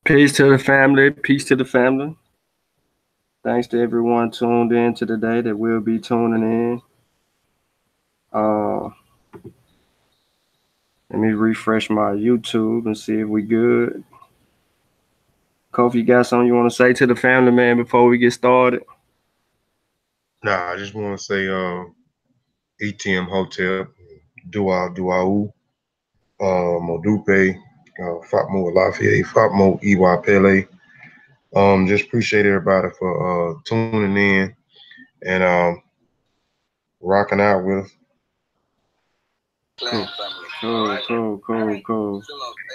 Peace to the family. Peace to the family. Thanks to everyone tuned in to today that will be tuning in. Uh, Let me refresh my YouTube and see if we good. Kofi, you got something you want to say to the family, man, before we get started? Nah, I just want to say, ATM Hotel, Duau, Modupe, Fatmo Lafayette, Fatmo EY Pele. Just appreciate everybody for tuning in and rocking out with us. Cool.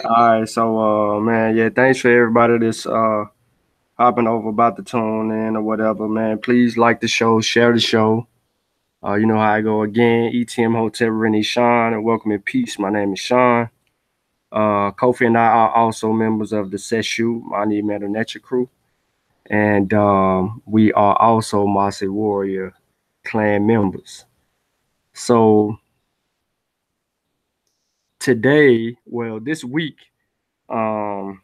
All right, so man, yeah, thanks for everybody that's hopping over about to tune in or whatever, man. Please like the show, share the show. You know how I go again. ETM Hotel Herit Shawn, and welcome in peace. My name is Sean. Kofi and I are also members of the Seshu Mani Metanetra crew, and we are also Mossi Warrior clan members. So today, well, this week, um,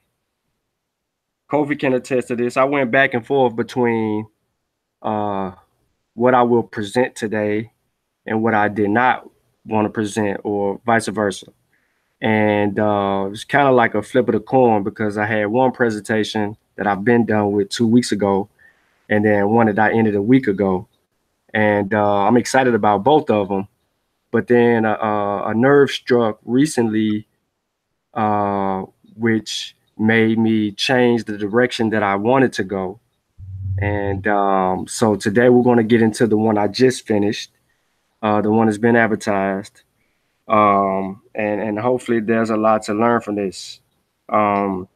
Kofi can attest to this. I went back and forth between uh, what I will present today and what I did not want to present, or vice versa. And it's kind of like a flip of the coin because I had one presentation that I've been done with 2 weeks ago, and then one that I ended a week ago, and I'm excited about both of them. But then a nerve struck recently, uh, which made me change the direction that I wanted to go. And so today we're going to get into the one I just finished, the one that's been advertised, and hopefully there's a lot to learn from this. Um,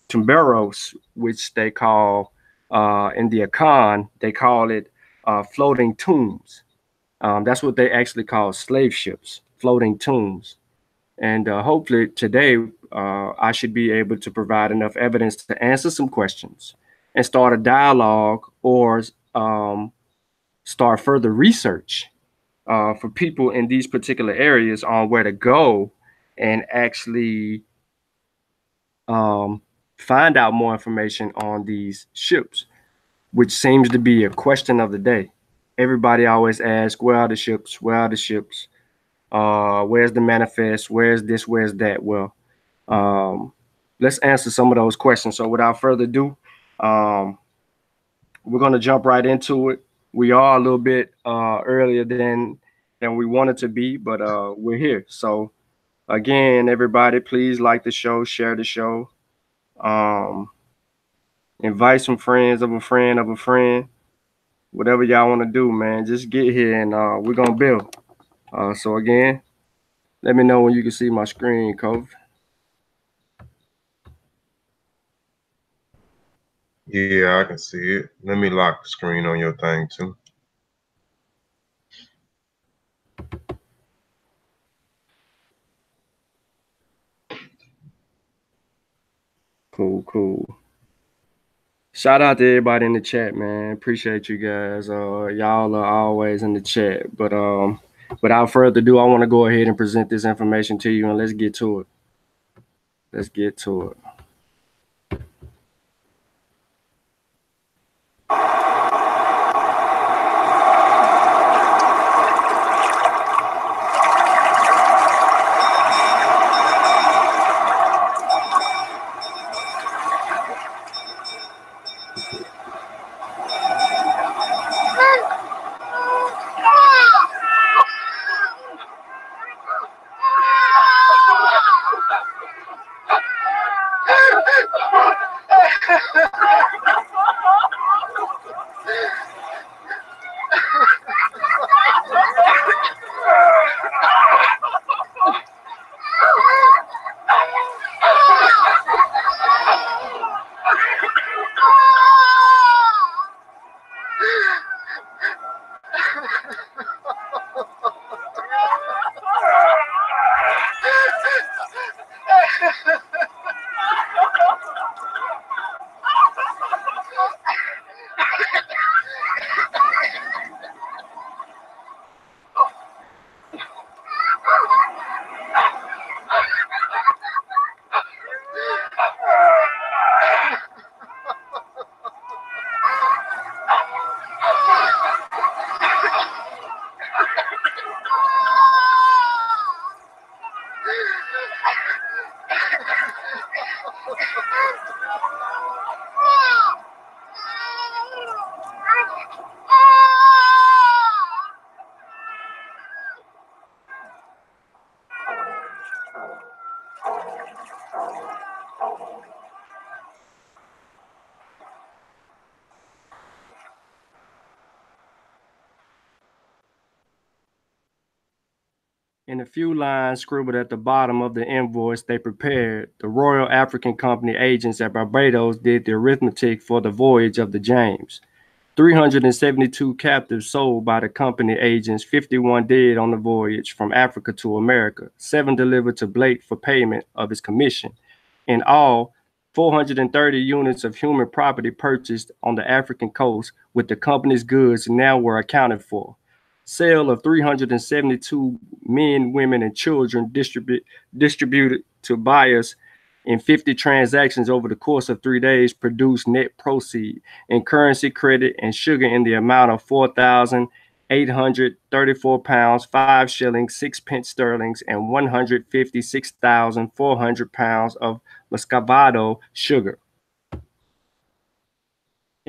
Tumbeiros, which they call in the Akan, they call it floating tombs. That's what they actually call slave ships, floating tombs. And hopefully today I should be able to provide enough evidence to answer some questions and start a dialogue or um, start further research for people in these particular areas on where to go and actually um, find out more information on these ships, which seems to be a question of the day. Everybody always asks, where are the ships? Where are the ships? Where's the manifest? Where's this? Where's that? Well, um, let's answer some of those questions. So without further ado, um, we're gonna jump right into it. We are a little bit earlier than we wanted to be, but we're here. So again, everybody, please like the show, share the show, um, invite some friends of a friend of a friend. Whatever y'all want to do, man, just get here and we're gonna build. So again, let me know when you can see my screen, Kofi. Yeah, I can see it. Let me lock the screen on your thing too. Cool. Shout out to everybody in the chat, man. Appreciate you guys. Y'all are always in the chat. But without further ado, I want to go ahead and present this information to you, and let's get to it. Let's get to it. In a few lines scribbled at the bottom of the invoice they prepared, the Royal African Company agents at Barbados did the arithmetic for the voyage of the James. 372 captives sold by the company agents, 51 dead on the voyage from Africa to America, 7 delivered to Blake for payment of his commission. In all, 430 units of human property purchased on the African coast with the company's goods now were accounted for. Sale of 372 men, women, and children distributed to buyers in 50 transactions over the course of 3 days produced net proceed in currency, credit, and sugar in the amount of 4,834 pounds, 5 shillings, 6 pence sterling, and 156,400 pounds of Muscovado sugar.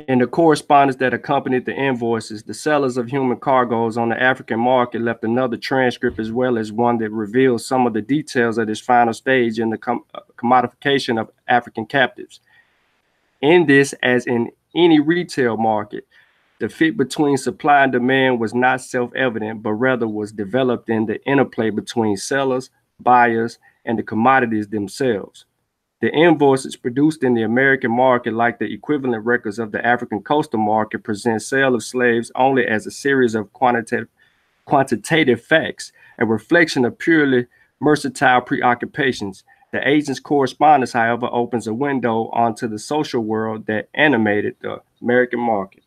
In the correspondence that accompanied the invoices, the sellers of human cargoes on the African market left another transcript as well as one that reveals some of the details of this final stage in the commodification of African captives. In this, as in any retail market, the fit between supply and demand was not self-evident, but rather was developed in the interplay between sellers, buyers, and the commodities themselves. The invoices produced in the American market, like the equivalent records of the African coastal market, present sale of slaves only as a series of quantitative facts, a reflection of purely mercantile preoccupations. The agent's correspondence, however, opens a window onto the social world that animated the American market.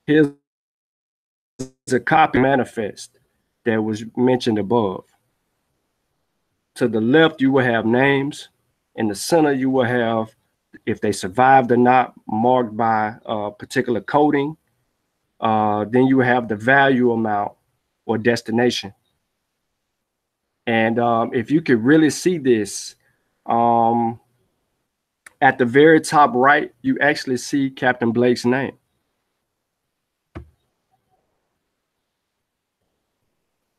Here's a copy manifest that was mentioned above. To the left, you will have names. In the center, you will have if they survived or not, marked by a particular coding. Then you have the value amount or destination. And if you could really see this, at the very top right, you actually see Captain Blake's name.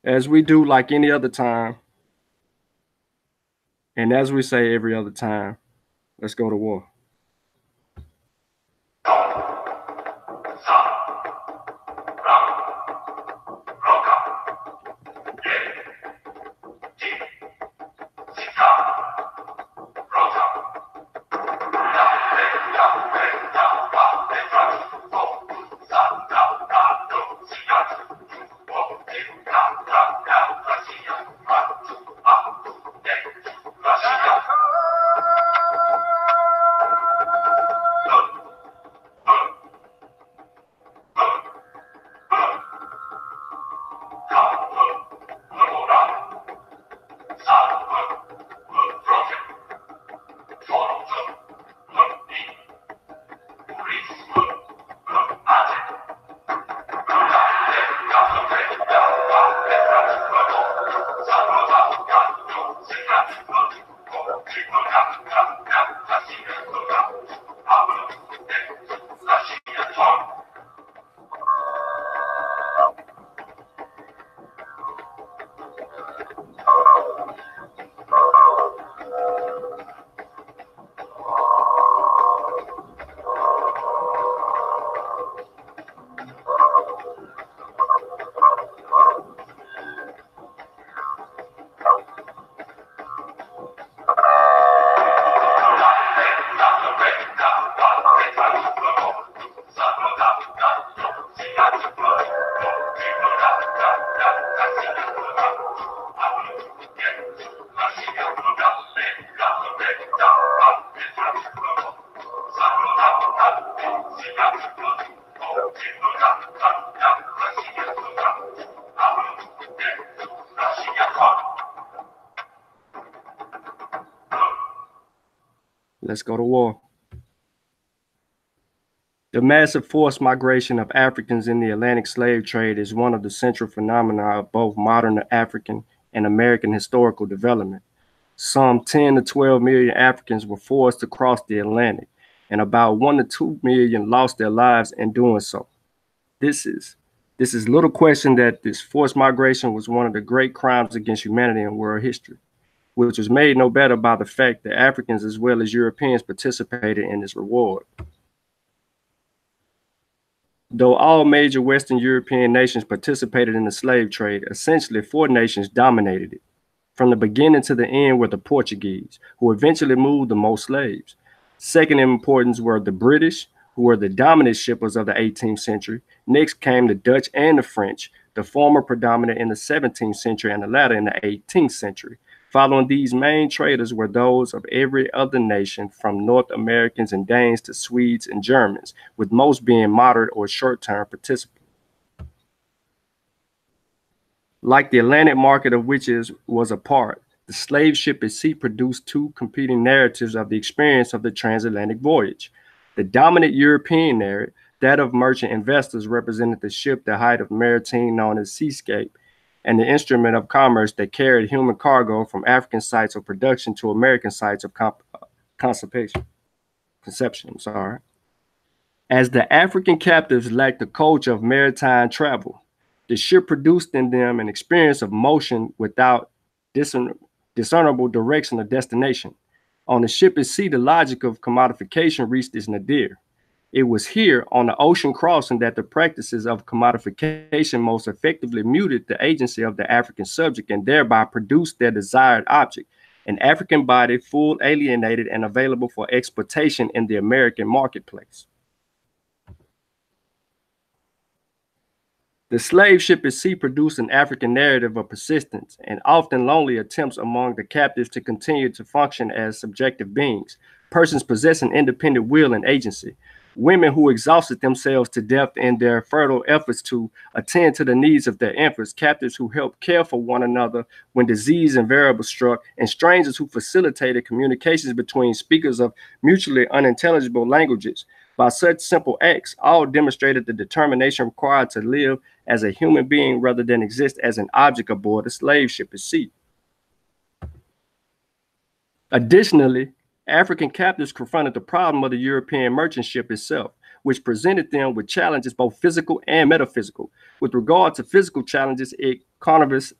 As we do like any other time, and as we say every other time, let's go to war. Let's go to war. The massive forced migration of Africans in the Atlantic slave trade is one of the central phenomena of both modern African and American historical development. Some 10 to 12 million Africans were forced to cross the Atlantic, and about 1 to 2 million lost their lives in doing so. This is little question that this forced migration was one of the great crimes against humanity in world history. which was made no better by the fact that Africans as well as Europeans participated in its reward. Though all major Western European nations participated in the slave trade, essentially 4 nations dominated it. From the beginning to the end were the Portuguese, who eventually moved the most slaves. Second in importance were the British, who were the dominant shippers of the 18th century. Next came the Dutch and the French, the former predominant in the 17th century and the latter in the 18th century. Following these main traders were those of every other nation, from North Americans and Danes to Swedes and Germans, with most being moderate or short-term participants. Like the Atlantic market of which it was a part, the slave ship at sea produced 2 competing narratives of the experience of the transatlantic voyage. The dominant European narrative, that of merchant investors, represented the ship, the height of maritime known as seascape, and the instrument of commerce that carried human cargo from African sites of production to American sites of conception. As the African captives lacked the culture of maritime travel, the ship produced in them an experience of motion without discernible direction or destination. On the ship at sea, the logic of commodification reached its nadir. It was here, on the ocean crossing, that the practices of commodification most effectively muted the agency of the African subject and thereby produced their desired object, an African body full, alienated, and available for exploitation in the American marketplace. The slave ship at sea produced an African narrative of persistence and often lonely attempts among the captives to continue to function as subjective beings, persons possessing independent will and agency, women who exhausted themselves to death in their fertile efforts to attend to the needs of their infants, captives who helped care for one another when disease and variable struck, and strangers who facilitated communications between speakers of mutually unintelligible languages. By such simple acts, all demonstrated the determination required to live as a human being rather than exist as an object aboard a slave ship at sea. Additionally, African captives confronted the problem of the European merchant ship itself, which presented them with challenges both physical and metaphysical. With regard to physical challenges, it carnivorous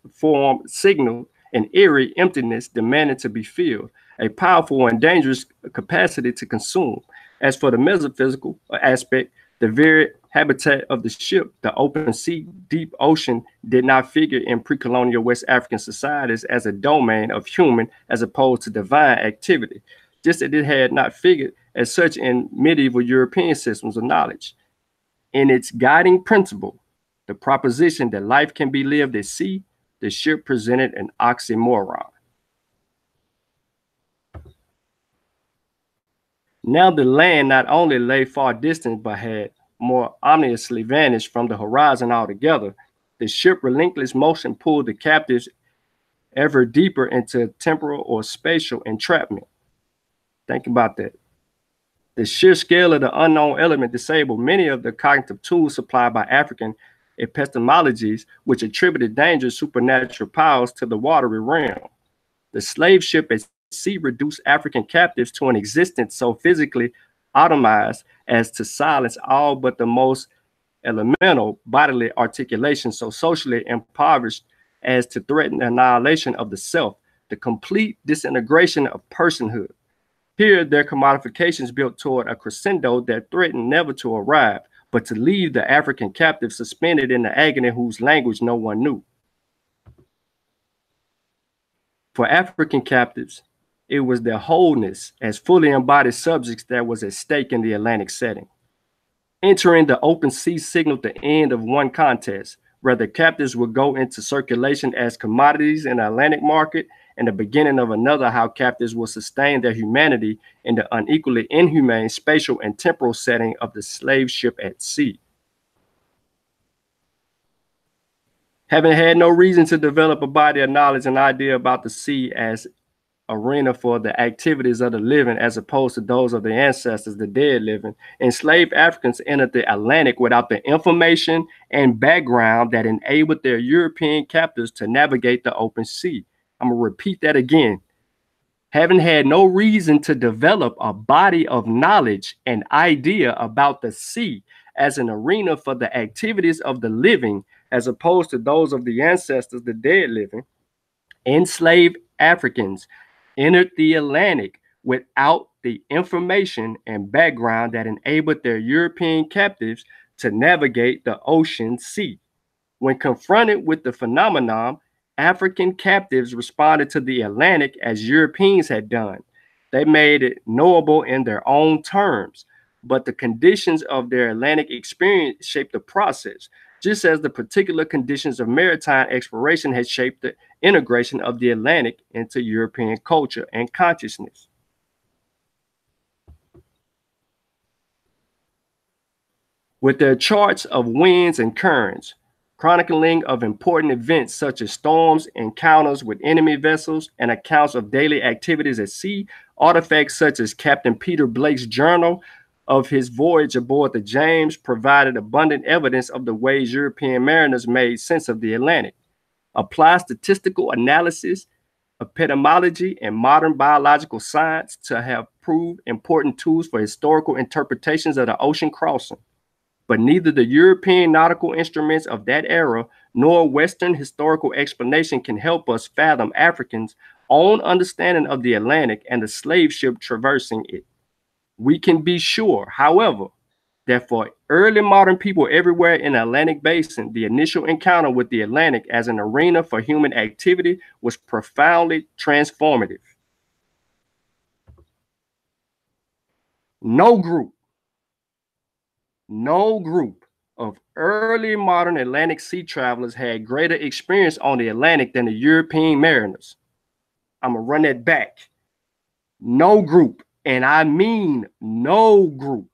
signaled an eerie emptiness demanding to be filled, a powerful and dangerous capacity to consume. As for the metaphysical aspect, the very habitat of the ship, the open sea, deep ocean, did not figure in pre-colonial West African societies as a domain of human as opposed to divine activity, just as it had not figured as such in medieval European systems of knowledge. In its guiding principle, the proposition that life can be lived at sea, the ship presented an oxymoron. Now the land not only lay far distant, but had more ominously vanished from the horizon altogether. The ship's relentless motion pulled the captives ever deeper into temporal or spatial entrapment. Think about that. The sheer scale of the unknown element disabled many of the cognitive tools supplied by African epistemologies, which attributed dangerous supernatural powers to the watery realm. The slave ship at sea reduced African captives to an existence so physically automized as to silence all but the most elemental bodily articulation, so socially impoverished as to threaten the annihilation of the self, the complete disintegration of personhood. Here, their commodifications built toward a crescendo that threatened never to arrive, but to leave the African captive suspended in the agony whose language no one knew. For African captives, it was their wholeness as fully embodied subjects that was at stake in the Atlantic setting. Entering the open sea signaled the end of one contest, where the captives would go into circulation as commodities in the Atlantic market, and the beginning of another, how captives will sustain their humanity in the unequally inhumane spatial and temporal setting of the slave ship at sea. Having had no reason to develop a body of knowledge and idea about the sea as arena for the activities of the living as opposed to those of the ancestors, the dead living, enslaved Africans entered the Atlantic without the information and background that enabled their European captors to navigate the open sea. I'm going to repeat that again. Having had no reason to develop a body of knowledge and idea about the sea as an arena for the activities of the living as opposed to those of the ancestors, the dead living, enslaved Africans entered the Atlantic without the information and background that enabled their European captives to navigate the ocean sea. When confronted with the phenomenon, African captives responded to the Atlantic as Europeans had done. They made it knowable in their own terms, but the conditions of their Atlantic experience shaped the process, just as the particular conditions of maritime exploration had shaped the integration of the Atlantic into European culture and consciousness. With their charts of winds and currents, chronicling of important events such as storms, encounters with enemy vessels, and accounts of daily activities at sea, artifacts such as Captain Peter Blake's journal of his voyage aboard the James provided abundant evidence of the ways European mariners made sense of the Atlantic. Apply statistical analysis, epidemiology, and modern biological science to have proved important tools for historical interpretations of the ocean crossing. But neither the European nautical instruments of that era nor Western historical explanation can help us fathom Africans' own understanding of the Atlantic and the slave ship traversing it. We can be sure, however, that for early modern people everywhere in the Atlantic basin, the initial encounter with the Atlantic as an arena for human activity was profoundly transformative. No group No group of early modern Atlantic sea travelers had greater experience on the Atlantic than the European mariners. I'm going to run that back. No group, and I mean no group,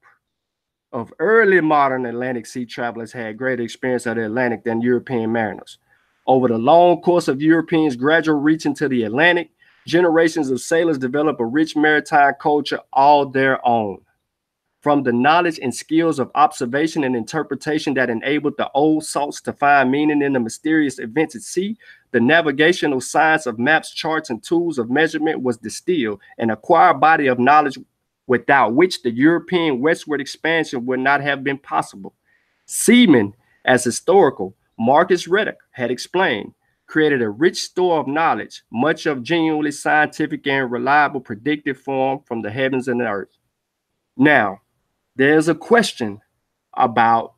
of early modern Atlantic sea travelers had greater experience of the Atlantic than European mariners. Over the long course of Europeans' gradual reach into the Atlantic, generations of sailors developed a rich maritime culture all their own. From the knowledge and skills of observation and interpretation that enabled the old salts to find meaning in the mysterious events at sea, the navigational science of maps, charts, and tools of measurement was distilled, an acquired body of knowledge without which the European westward expansion would not have been possible. Seamen, as historical Marcus Reddick had explained, created a rich store of knowledge, much of genuinely scientific and reliable predictive form from the heavens and the earth. Now, there's a question about,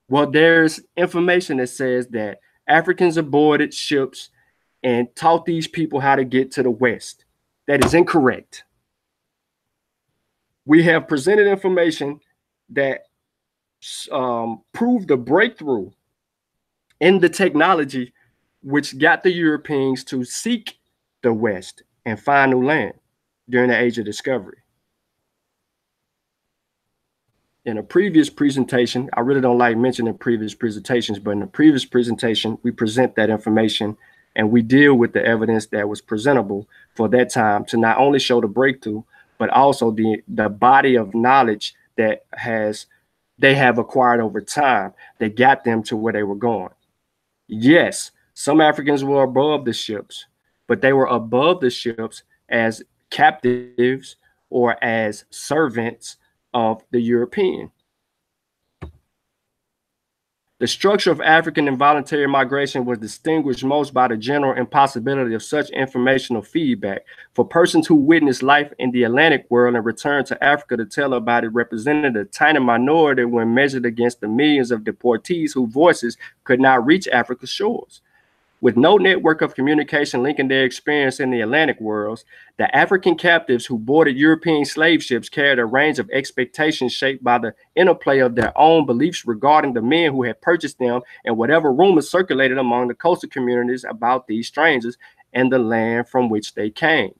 well, there's information that says that Africans aborted ships and taught these people how to get to the West. That is incorrect. We have presented information that proved the breakthrough in the technology which got the Europeans to seek the West and find new land during the Age of Discovery. In a previous presentation, I really don't like mentioning previous presentations, but in the previous presentation, we present that information and we deal with the evidence that was presentable for that time to not only show the breakthrough, but also the body of knowledge that they have acquired over time that got them to where they were going. Yes, some Africans were above the ships, but they were above the ships as captives or as servants of the European. The structure of African involuntary migration was distinguished most by the general impossibility of such informational feedback. For persons who witnessed life in the Atlantic world and returned to Africa to tell about it represented a tiny minority when measured against the millions of deportees whose voices could not reach Africa's shores. With no network of communication linking their experience in the Atlantic worlds, the African captives who boarded European slave ships carried a range of expectations shaped by the interplay of their own beliefs regarding the men who had purchased them and whatever rumors circulated among the coastal communities about these strangers and the land from which they came.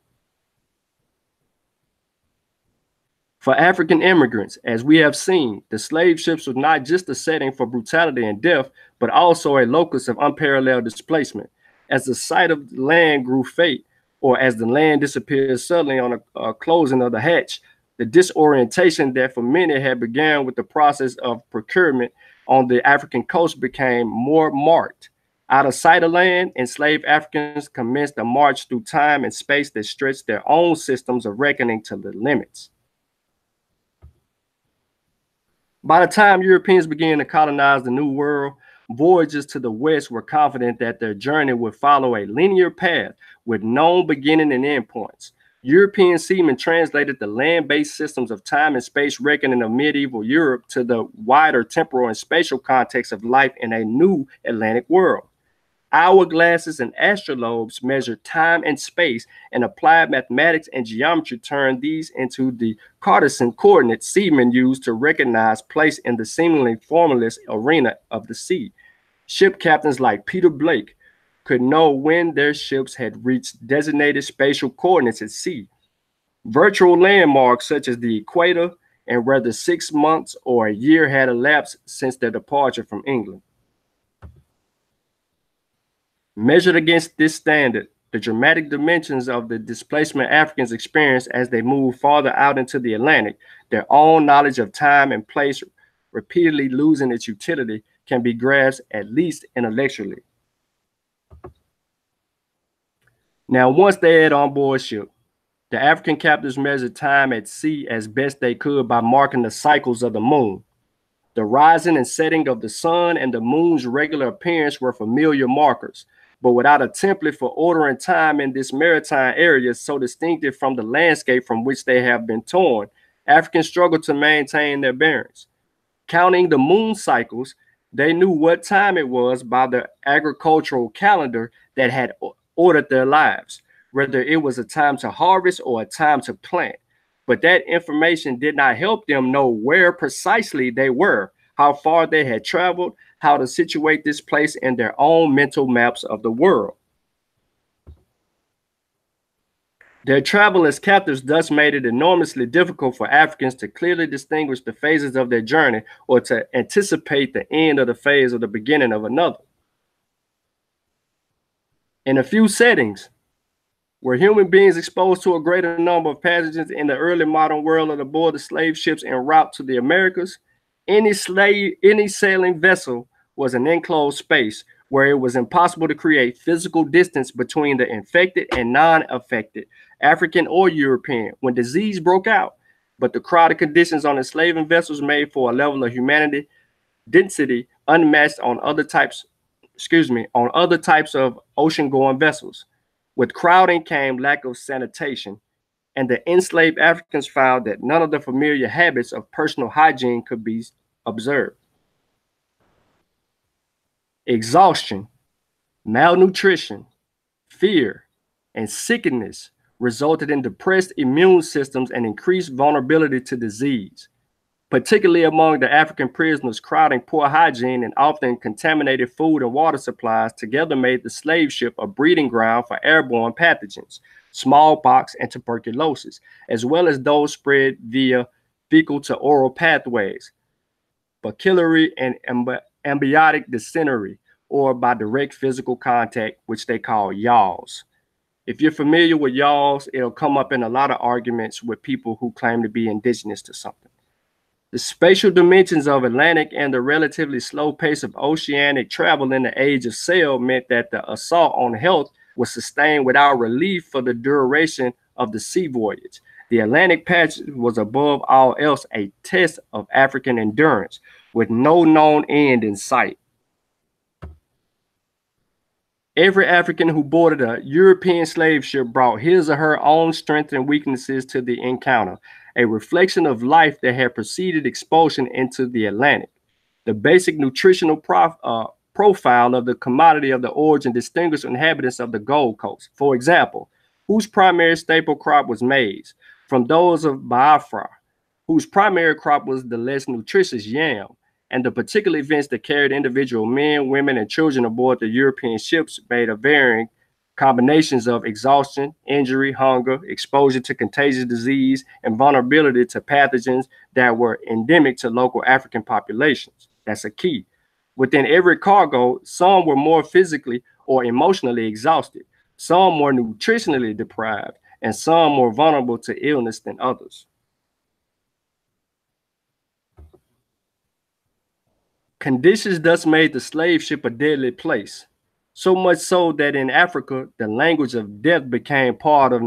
For African immigrants, as we have seen, the slave ships was not just a setting for brutality and death, but also a locus of unparalleled displacement. As the sight of the land grew faint, or as the land disappeared suddenly on a closing of the hatch, the disorientation that for many had begun with the process of procurement on the African coast became more marked. Out of sight of land, enslaved Africans commenced a march through time and space that stretched their own systems of reckoning to the limits. By the time Europeans began to colonize the New World, voyagers to the West were confident that their journey would follow a linear path with known beginning and end points. European seamen translated the land-based systems of time and space reckoning of medieval Europe to the wider temporal and spatial context of life in a new Atlantic world. Hourglasses and astrolabes measured time and space, and applied mathematics and geometry turned these into the Cartesian coordinates seamen used to recognize place in the seemingly formless arena of the sea. Ship captains like Peter Blake could know when their ships had reached designated spatial coordinates at sea. Virtual landmarks such as the equator and whether 6 months or a year had elapsed since their departure from England. Measured against this standard, the dramatic dimensions of the displacement Africans experienced as they moved farther out into the Atlantic, their own knowledge of time and place repeatedly losing its utility, can be grasped at least intellectually. Now, once they had on board ship, the African captors measured time at sea as best they could by marking the cycles of the moon. The rising and setting of the sun and the moon's regular appearance were familiar markers, but without a template for ordering time in this maritime area so distinctive from the landscape from which they have been torn, Africans struggled to maintain their bearings. Counting the moon cycles, they knew what time it was by the agricultural calendar that had ordered their lives, whether it was a time to harvest or a time to plant. But that information did not help them know where precisely they were, how far they had traveled, how to situate this place in their own mental maps of the world. Their travel as captives thus made it enormously difficult for Africans to clearly distinguish the phases of their journey or to anticipate the end of the phase or the beginning of another. In a few settings, were human beings exposed to a greater number of pathogens in the early modern world and aboard the slave ships en route to the Americas? Any sailing vessel was an enclosed space where it was impossible to create physical distance between the infected and non-affected, African or European, when disease broke out. But the crowded conditions on enslaving vessels made for a level of humanity density unmatched on other types of ocean-going vessels. With crowding came lack of sanitation, and the enslaved Africans found that none of the familiar habits of personal hygiene could be observed. Exhaustion, malnutrition, fear, and sickness resulted in depressed immune systems and increased vulnerability to disease. Particularly among the African prisoners, crowding, poor hygiene, and often contaminated food and water supplies together made the slave ship a breeding ground for airborne pathogens, smallpox and tuberculosis, as well as those spread via fecal to oral pathways, bacillary and ambiotic dysentery, or by direct physical contact, which they call yaws. If you're familiar with yaws, it'll come up in a lot of arguments with people who claim to be indigenous to something. The spatial dimensions of Atlantic and the relatively slow pace of oceanic travel in the age of sail meant that the assault on health was sustained without relief for the duration of the sea voyage. The Atlantic passage was above all else a test of African endurance, with no known end in sight. Every African who boarded a European slave ship brought his or her own strengths and weaknesses to the encounter, a reflection of life that had preceded expulsion into the Atlantic. The basic nutritional profile of the commodity of the origin distinguished inhabitants of the Gold Coast. For example, whose primary staple crop was maize, from those of Biafra, whose primary crop was the less nutritious yam, and the particular events that carried individual men, women, and children aboard the European ships made of varying combinations of exhaustion, injury, hunger, exposure to contagious disease, and vulnerability to pathogens that were endemic to local African populations. That's a key. Within every cargo, some were more physically or emotionally exhausted, some more nutritionally deprived, and some more vulnerable to illness than others. Conditions thus made the slave ship a deadly place, so much so that in Africa, the language of death became part of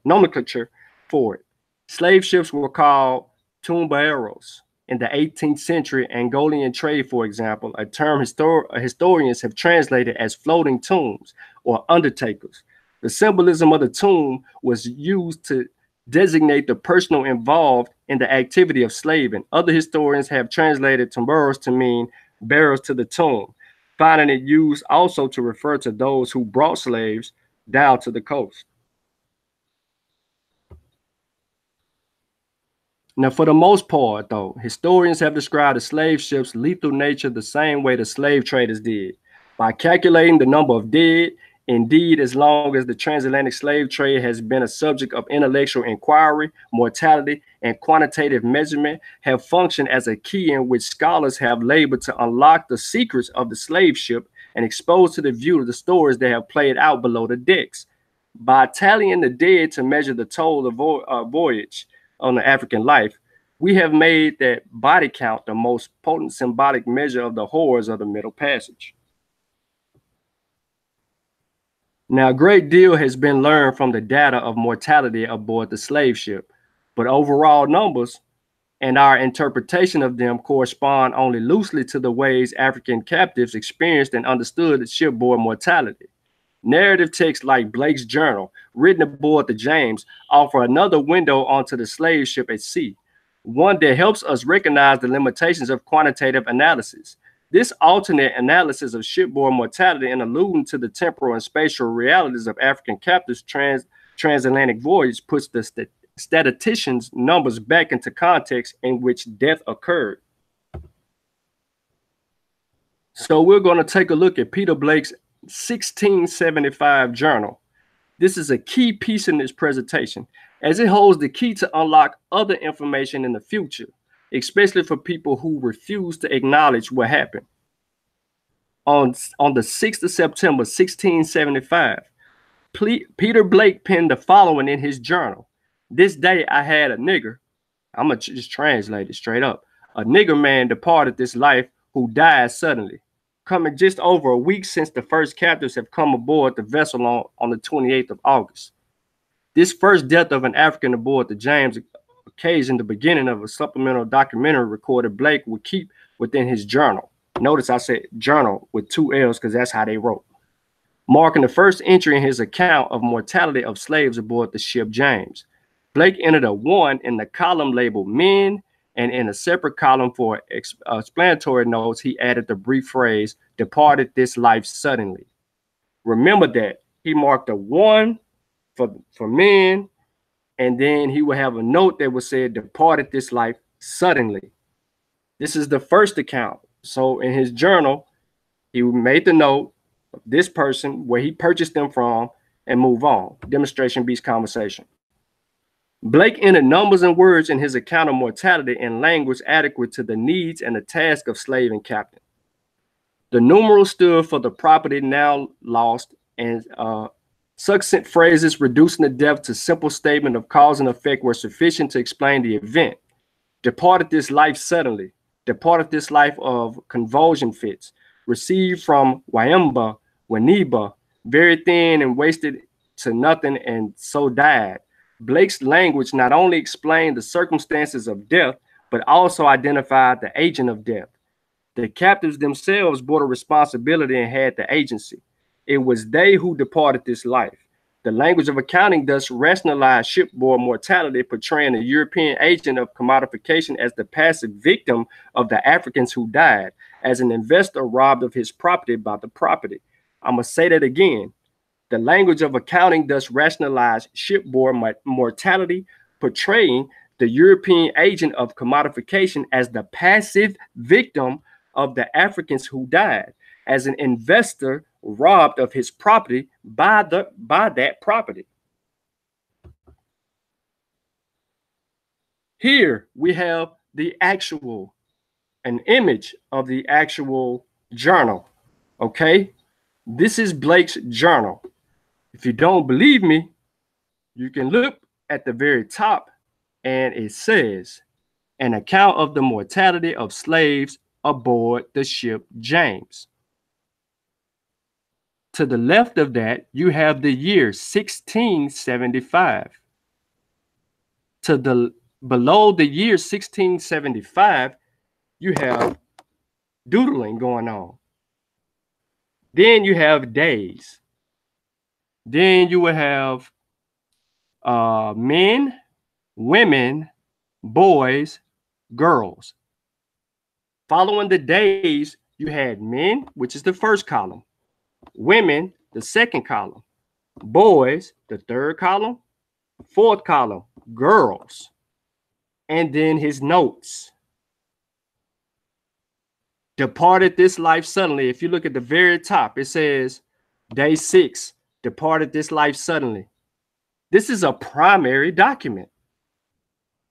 nomenclature for it. Slave ships were called Tumbeiros. In the 18th century Angolan trade, for example, a term historians have translated as floating tombs or undertakers. The symbolism of the tomb was used to designate the personal involved in the activity of slaving. Other historians have translated Tumbeiros to mean bearers to the tomb, finding it used also to refer to those who brought slaves down to the coast. Now, for the most part, though, historians have described the slave ships' lethal nature the same way the slave traders did, by calculating the number of dead. Indeed, as long as the transatlantic slave trade has been a subject of intellectual inquiry, mortality, and quantitative measurement have functioned as a key in which scholars have labored to unlock the secrets of the slave ship and expose to the view the stories that have played out below the decks. By tallying the dead to measure the toll of voyage on the African life, we have made that body count the most potent symbolic measure of the horrors of the Middle Passage. Now, a great deal has been learned from the data of mortality aboard the slave ship, but overall numbers and our interpretation of them correspond only loosely to the ways African captives experienced and understood shipboard mortality. Narrative texts like Blake's journal, written aboard the James, offer another window onto the slave ship at sea, one that helps us recognize the limitations of quantitative analysis. This alternate analysis of shipboard mortality and alluding to the temporal and spatial realities of African captives' transatlantic voyage puts the statisticians' numbers back into context in which death occurred. So we're going to take a look at Peter Blake's 1675 journal. This is a key piece in this presentation, as it holds the key to unlock other information in the future, especially for people who refuse to acknowledge what happened. On the 6th of September, 1675, Peter Blake penned the following in his journal. This day I had a nigger, I'm going to just translate it straight up. A nigger man departed this life who died suddenly, coming just over a week since the first captives have come aboard the vessel on the 28th of August. This first death of an African aboard the James occasioned the beginning of a supplemental documentary recorded Blake would keep within his journal. Notice I said journal with 2 L's because that's how they wrote. Marking the first entry in his account of mortality of slaves aboard the ship James. Blake entered a 1 in the column labeled men, and in a separate column for explanatory notes, he added the brief phrase, departed this life suddenly. Remember that. He marked a 1 for men, and then he would have a note that would say, departed this life suddenly. This is the first account. So in his journal, he made the note of this person, where he purchased them from, and move on. Demonstration beats conversation. Blake entered numbers and words in his account of mortality in language adequate to the needs and the task of slave and captain. The numeral stood for the property now lost, and succinct phrases reducing the death to simple statement of cause and effect were sufficient to explain the event. Departed this life suddenly, departed this life of convulsion fits, received from Wayamba, Waniba, very thin and wasted to nothing, and so died. Blake's language not only explained the circumstances of death, but also identified the agent of death. The captives themselves bore the responsibility and had the agency. It was they who departed this life. The language of accounting thus rationalized shipboard mortality, portraying the European agent of commodification as the passive victim of the Africans who died, as an investor robbed of his property by the property. I'm going to say that again. The language of accounting thus rationalized shipboard mortality, portraying the European agent of commodification as the passive victim of the Africans who died, as an investor robbed of his property by that property. Here we have an image of the actual journal. Okay, this is Blake's journal. If you don't believe me, you can look at the very top, and it says, an account of the mortality of slaves aboard the ship James. To the left of that, you have the year 1675. Below the year 1675, you have doodling going on. Then you have days. Then you would have men, women, boys, girls. Following the days, you had men, which is the first column, women, the second column, boys, the third column, fourth column, girls, and then his notes. Departed this life suddenly. If you look at the very top, it says day 6, departed this life suddenly. This is a primary document.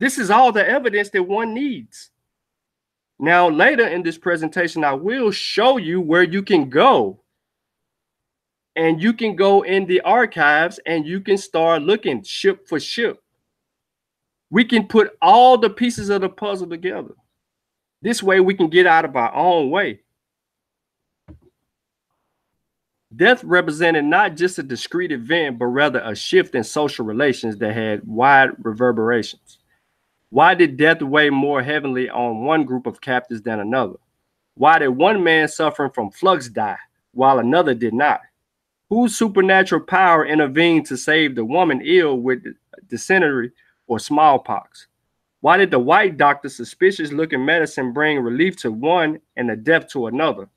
This is all the evidence that one needs. Now, later in this presentation, I will show you where you can go. And you can go in the archives and you can start looking ship for ship. We can put all the pieces of the puzzle together. This way we can get out of our own way. Death represented not just a discrete event, but rather a shift in social relations that had wide reverberations. Why did death weigh more heavily on one group of captives than another? Why did one man suffering from flux die, while another did not? Whose supernatural power intervened to save the woman ill with dysentery or smallpox? Why did the white doctor's suspicious-looking medicine bring relief to one and a death to another?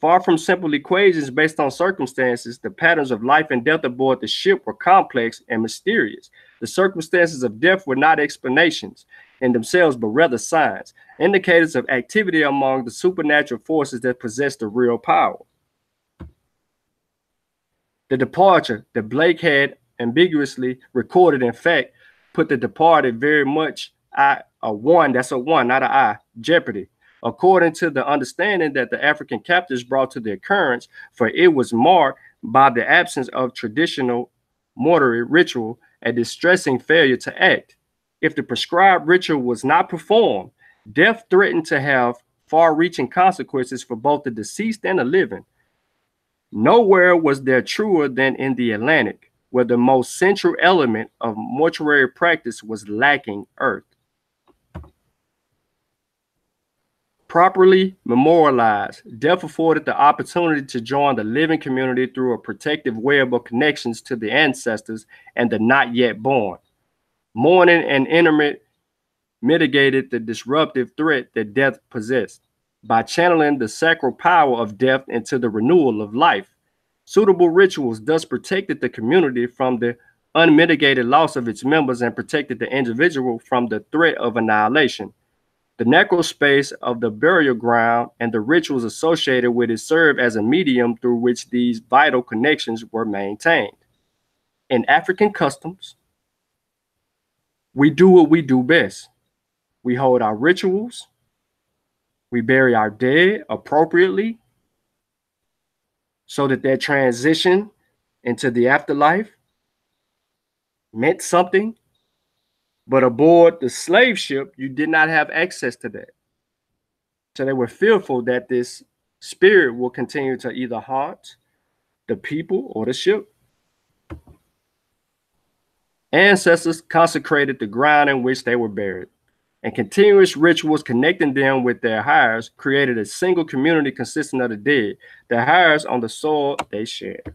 Far from simple equations based on circumstances, the patterns of life and death aboard the ship were complex and mysterious. The circumstances of death were not explanations in themselves, but rather signs, indicators of activity among the supernatural forces that possess the real power. The departure that Blake had ambiguously recorded, in fact, put the departed very much a one, that's a one, not an I, jeopardy, according to the understanding that the African captives brought to the occurrence, for it was marked by the absence of traditional mortuary ritual, a distressing failure to act. If the prescribed ritual was not performed, death threatened to have far-reaching consequences for both the deceased and the living. Nowhere was there truer than in the Atlantic, where the most central element of mortuary practice was lacking earth. Properly memorialized, death afforded the opportunity to join the living community through a protective web of connections to the ancestors and the not yet born. Mourning and interment mitigated the disruptive threat that death possessed by channeling the sacral power of death into the renewal of life. Suitable rituals thus protected the community from the unmitigated loss of its members and protected the individual from the threat of annihilation. The necrospace of the burial ground and the rituals associated with it served as a medium through which these vital connections were maintained. In African customs, we do what we do best. We hold our rituals, we bury our dead appropriately so that their transition into the afterlife meant something. But aboard the slave ship, you did not have access to that. So they were fearful that this spirit will continue to either haunt the people or the ship. Ancestors consecrated the ground in which they were buried, and continuous rituals connecting them with their heirs created a single community consisting of the dead, the heirs on the soil they shared.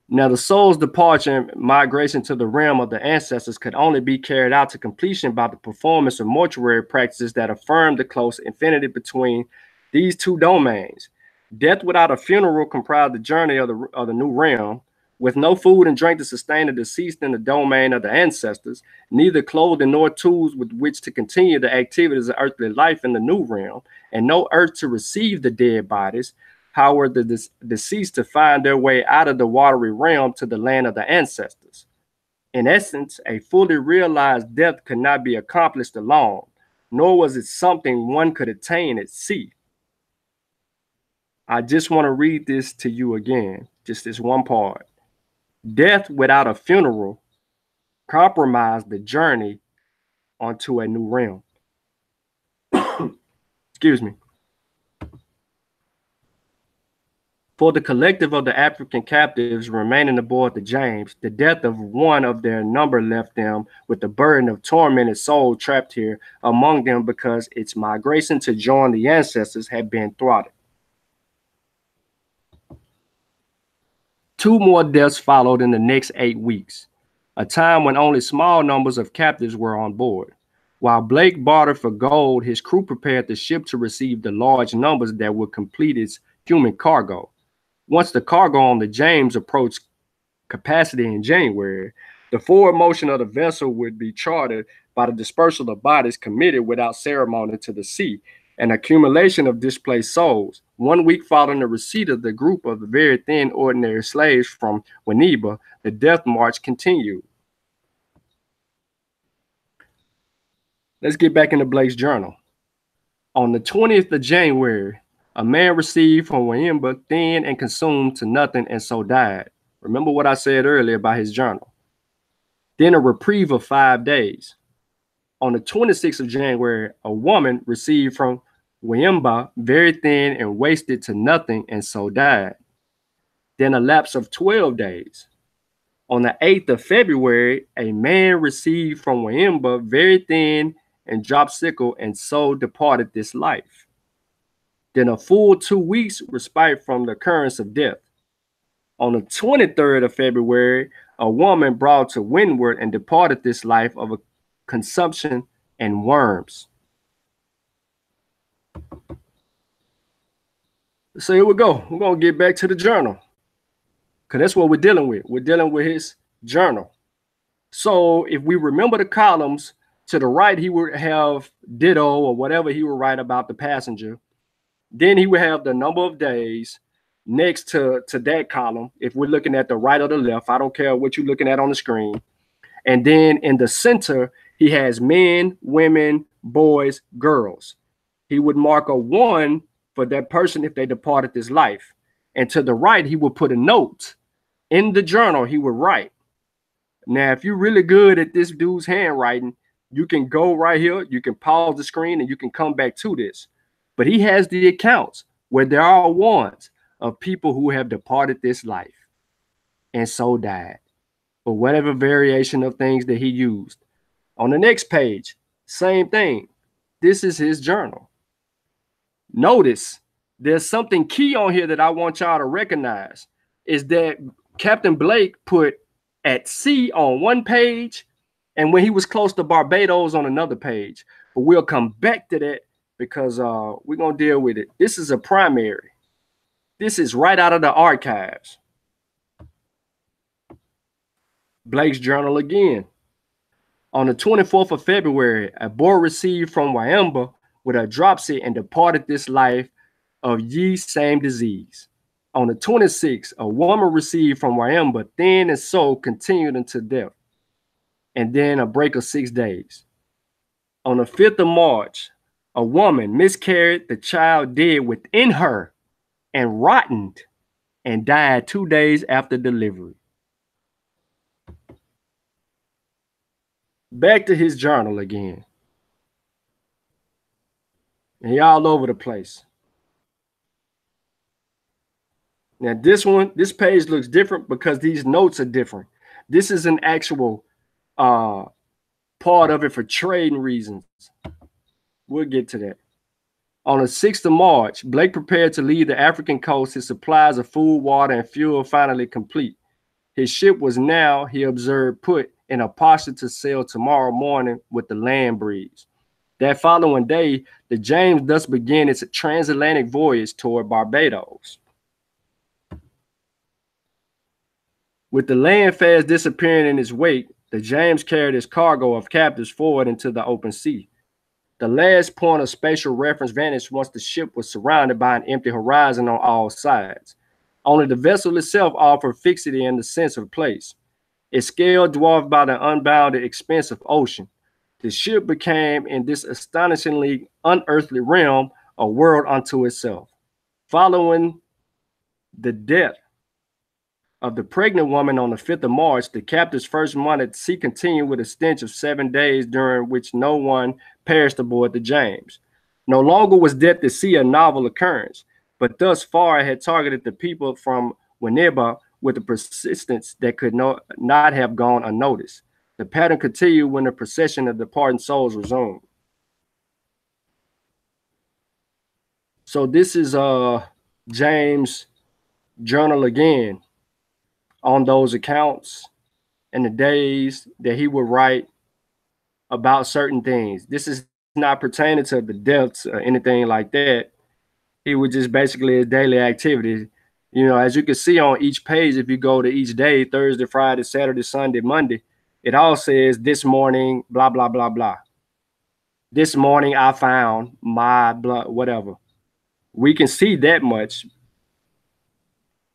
Now, the soul's departure and migration to the realm of the ancestors could only be carried out to completion by the performance of mortuary practices that affirmed the close affinity between these two domains. Death without a funeral comprised the journey of the new realm, with no food and drink to sustain the deceased in the domain of the ancestors, neither clothing nor tools with which to continue the activities of earthly life in the new realm, and no earth to receive the dead bodies. How were the deceased to find their way out of the watery realm to the land of the ancestors? In essence, a fully realized death could not be accomplished alone, nor was it something one could attain at sea. I just want to read this to you again, just this one part. Death without a funeral compromised the journey onto a new realm. Excuse me. For the collective of the African captives remaining aboard the James, the death of one of their number left them with the burden of tormented soul trapped here among them because its migration to join the ancestors had been thwarted. 2 more deaths followed in the next 8 weeks, a time when only small numbers of captives were on board. While Blake bartered for gold, his crew prepared the ship to receive the large numbers that would complete its human cargo. Once the cargo on the James approached capacity in January, the forward motion of the vessel would be charted by the dispersal of bodies committed without ceremony to the sea, an accumulation of displaced souls. 1 week following the receipt of the group of the very thin ordinary slaves from Winneba, the death march continued. Let's get back into Blake's journal. On the 20th of January, a man received from Winneba thin and consumed to nothing and so died. Remember what I said earlier about his journal. Then a reprieve of 5 days. On the 26th of January, a woman received from Winneba very thin and wasted to nothing and so died. Then a lapse of 12 days. On the 8th of February, a man received from Winneba very thin and dropsical and so departed this life. Then a full 2 weeks respite from the occurrence of death. On the 23rd of February, a woman brought to windward and departed this life of a consumption and worms. So here we go. We're going to get back to the journal, because that's what we're dealing with. We're dealing with his journal. So if we remember the columns, to the right, he would have ditto or whatever he would write about the passenger. Then he would have the number of days next to that column. If we're looking at the right or the left, I don't care what you're looking at on the screen. And then in the center, he has men, women, boys, girls. He would mark a 1 for that person if they departed this life. And to the right, he would put a note. In the journal, he would write. Now, if you're really good at this dude's handwriting, you can go right here, you can pause the screen, and you can come back to this. But he has the accounts where there are ones of people who have departed this life and so died, or whatever variation of things that he used. On the next page, same thing. This is his journal. Notice there's something key on here that I want y'all to recognize, is that Captain Blake put at sea on one page, and when he was close to Barbados on another page. But we'll come back to that because we're going to deal with it. This is a primary. This is right out of the archives. Blake's journal again. On the 24th of February, a boy received from Winneba with a dropsy and departed this life of ye same disease. On the 26th, a woman received from Winneba thin and so continued unto death, and then a break of 6 days. On the 5th of March, a woman miscarried, the child dead within her and rotted and died 2 days after delivery. Back to his journal again. And he all over the place. Now this page looks different because these notes are different. This is an actual part of it for trading reasons. We'll get to that. On the 6th of March, Blake prepared to leave the African coast, his supplies of food, water, and fuel finally complete. His ship was now, he observed, put in a posture to sail tomorrow morning with the land breeze. That following day, the James thus began its transatlantic voyage toward Barbados. With the land fast disappearing in its wake, the James carried his cargo of captives forward into the open sea. The last point of spatial reference vanished once the ship was surrounded by an empty horizon on all sides. Only the vessel itself offered fixity and the sense of place. Its scale dwarfed by the unbounded expanse of ocean. The ship became, in this astonishingly unearthly realm, a world unto itself. Following the death of the pregnant woman on the 5th of March, the captive's first month at sea continued with a stench of 7 days, during which no one perished aboard the James. No longer was death at sea a novel occurrence, but thus far it had targeted the people from Winneba with a persistence that could not have gone unnoticed. The pattern continued when the procession of departing souls resumed. So this is James' journal again. on those accounts and the days that he would write about certain things. This is not pertaining to the deaths or anything like that. He would just basically his daily activities. You know, as you can see on each page, if you go to each day, Thursday, Friday, Saturday, Sunday, Monday, it all says this morning, blah, blah, blah, blah. This morning I found my blah, whatever. We can see that much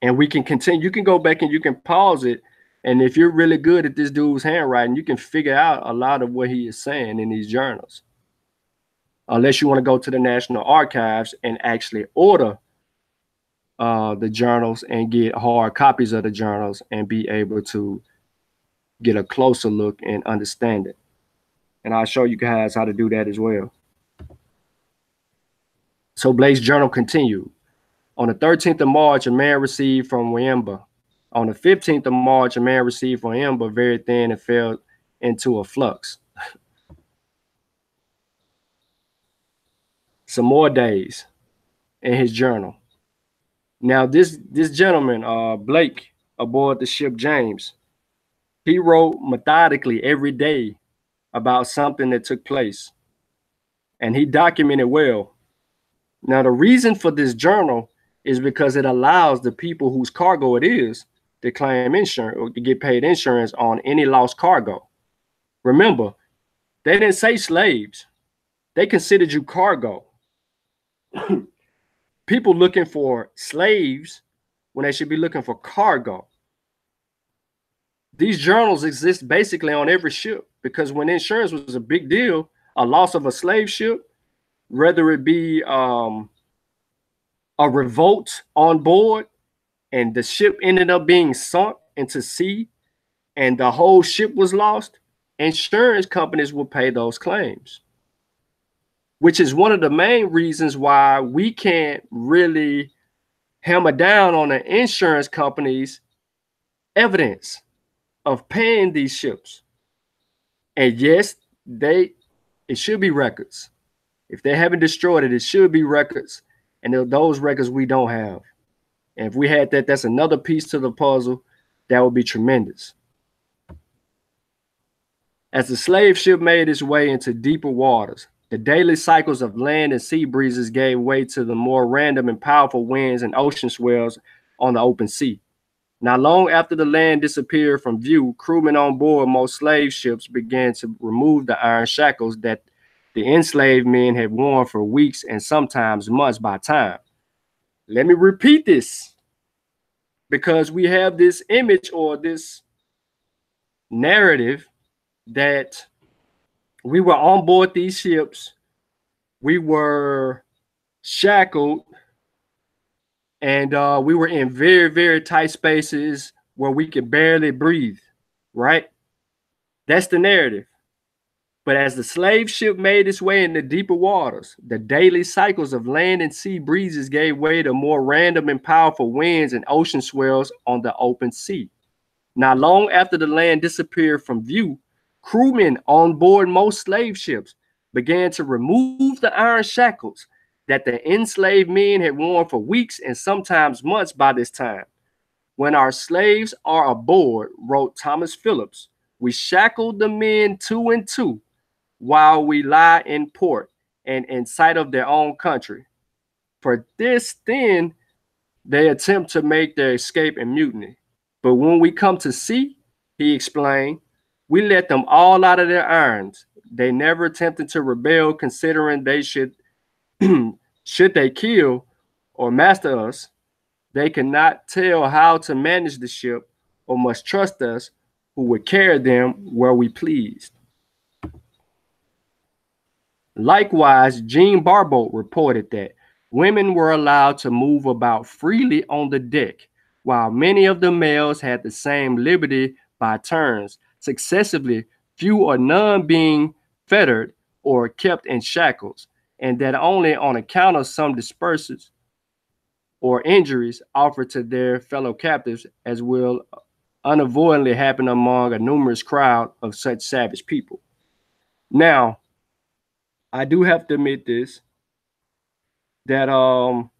and we can continue. You can go back and you can pause it. And if you're really good at this dude's handwriting, you can figure out a lot of what he is saying in these journals. Unless you want to go to the National Archives and actually order the journals and get hard copies of the journals and be able to get a closer look and understand it. And I'll show you guys how to do that as well. So Blake's journal continued. On the 13th of March, a man received from Wemba. On the 15th of March, a man received from Wemba very thin and fell into a flux. Some more days in his journal. Now, this gentleman, Blake, aboard the ship James, he wrote methodically every day about something that took place. And he documented well. Now, the reason for this journal is because it allows the people whose cargo it is to claim insurance or to get paid insurance on any lost cargo. Remember, they didn't say slaves. They considered you cargo. People looking for slaves when they should be looking for cargo. These journals exist basically on every ship because when insurance was a big deal, a loss of a slave ship, whether it be a revolt on board and the ship ended up being sunk into sea and the whole ship was lost, insurance companies will pay those claims, which is one of the main reasons why we can't really hammer down on the insurance companies' evidence of paying these ships. And yes, it should be records. If they haven't destroyed it, it should be records. And those records we don't have. And if we had that, that's another piece to the puzzle that would be tremendous. As the slave ship made its way into deeper waters, the daily cycles of land and sea breezes gave way to the more random and powerful winds and ocean swells on the open sea. Not long after the land disappeared from view, crewmen on board most slave ships began to remove the iron shackles that the enslaved men had worn for weeks and sometimes months by time. Let me repeat this, because we have this image or this narrative that we were on board these ships, we were shackled, and we were in very, very tight spaces where we could barely breathe, right? That's the narrative. But as the slave ship made its way into deeper waters, the daily cycles of land and sea breezes gave way to more random and powerful winds and ocean swells on the open sea. Not long after the land disappeared from view, crewmen on board most slave ships began to remove the iron shackles that the enslaved men had worn for weeks and sometimes months by this time. When our slaves are aboard, wrote Thomas Phillips, we shackled the men two and two while we lie in port and in sight of their own country. For this then they attempt to make their escape and mutiny. But when we come to sea, he explained, we let them all out of their irons. They never attempted to rebel, considering they should they kill or master us, they cannot tell how to manage the ship or must trust us, who would carry them where we pleased. Likewise, Jean Barbault reported that women were allowed to move about freely on the deck, while many of the males had the same liberty by turns, successively, few or none being fettered or kept in shackles, and that only on account of some disperses or injuries offered to their fellow captives, as will unavoidably happen among a numerous crowd of such savage people. Now, I do have to admit this, that on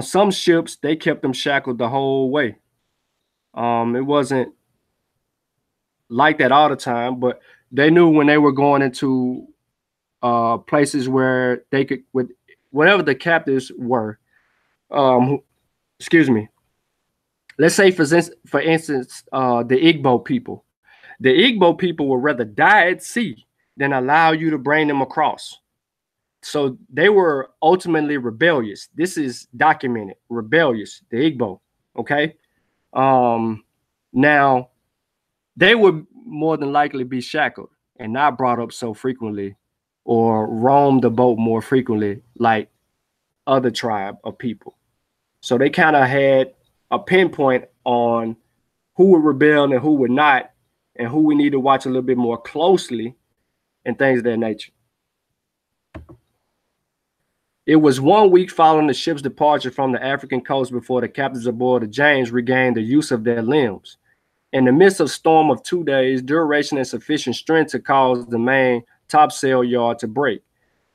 some ships, they kept them shackled the whole way. It wasn't like that all the time, but they knew when they were going into places where they could, with whatever the captives were. Excuse me. Let's say, for instance, the Igbo people. The Igbo people would rather die at sea than allow you to bring them across. So they were ultimately rebellious. This is documented. Rebellious, the Igbo. Okay. Um, Now they would more than likely be shackled and not brought up so frequently or roam the boat more frequently like other tribe of people. So they kind of had a pinpoint on who would rebel and who would not, and who we need to watch a little bit more closely and things of that nature. It was 1 week following the ship's departure from the African coast before the captains aboard the James regained the use of their limbs. In the midst of storm of 2 days, duration and sufficient strength to cause the main topsail yard to break,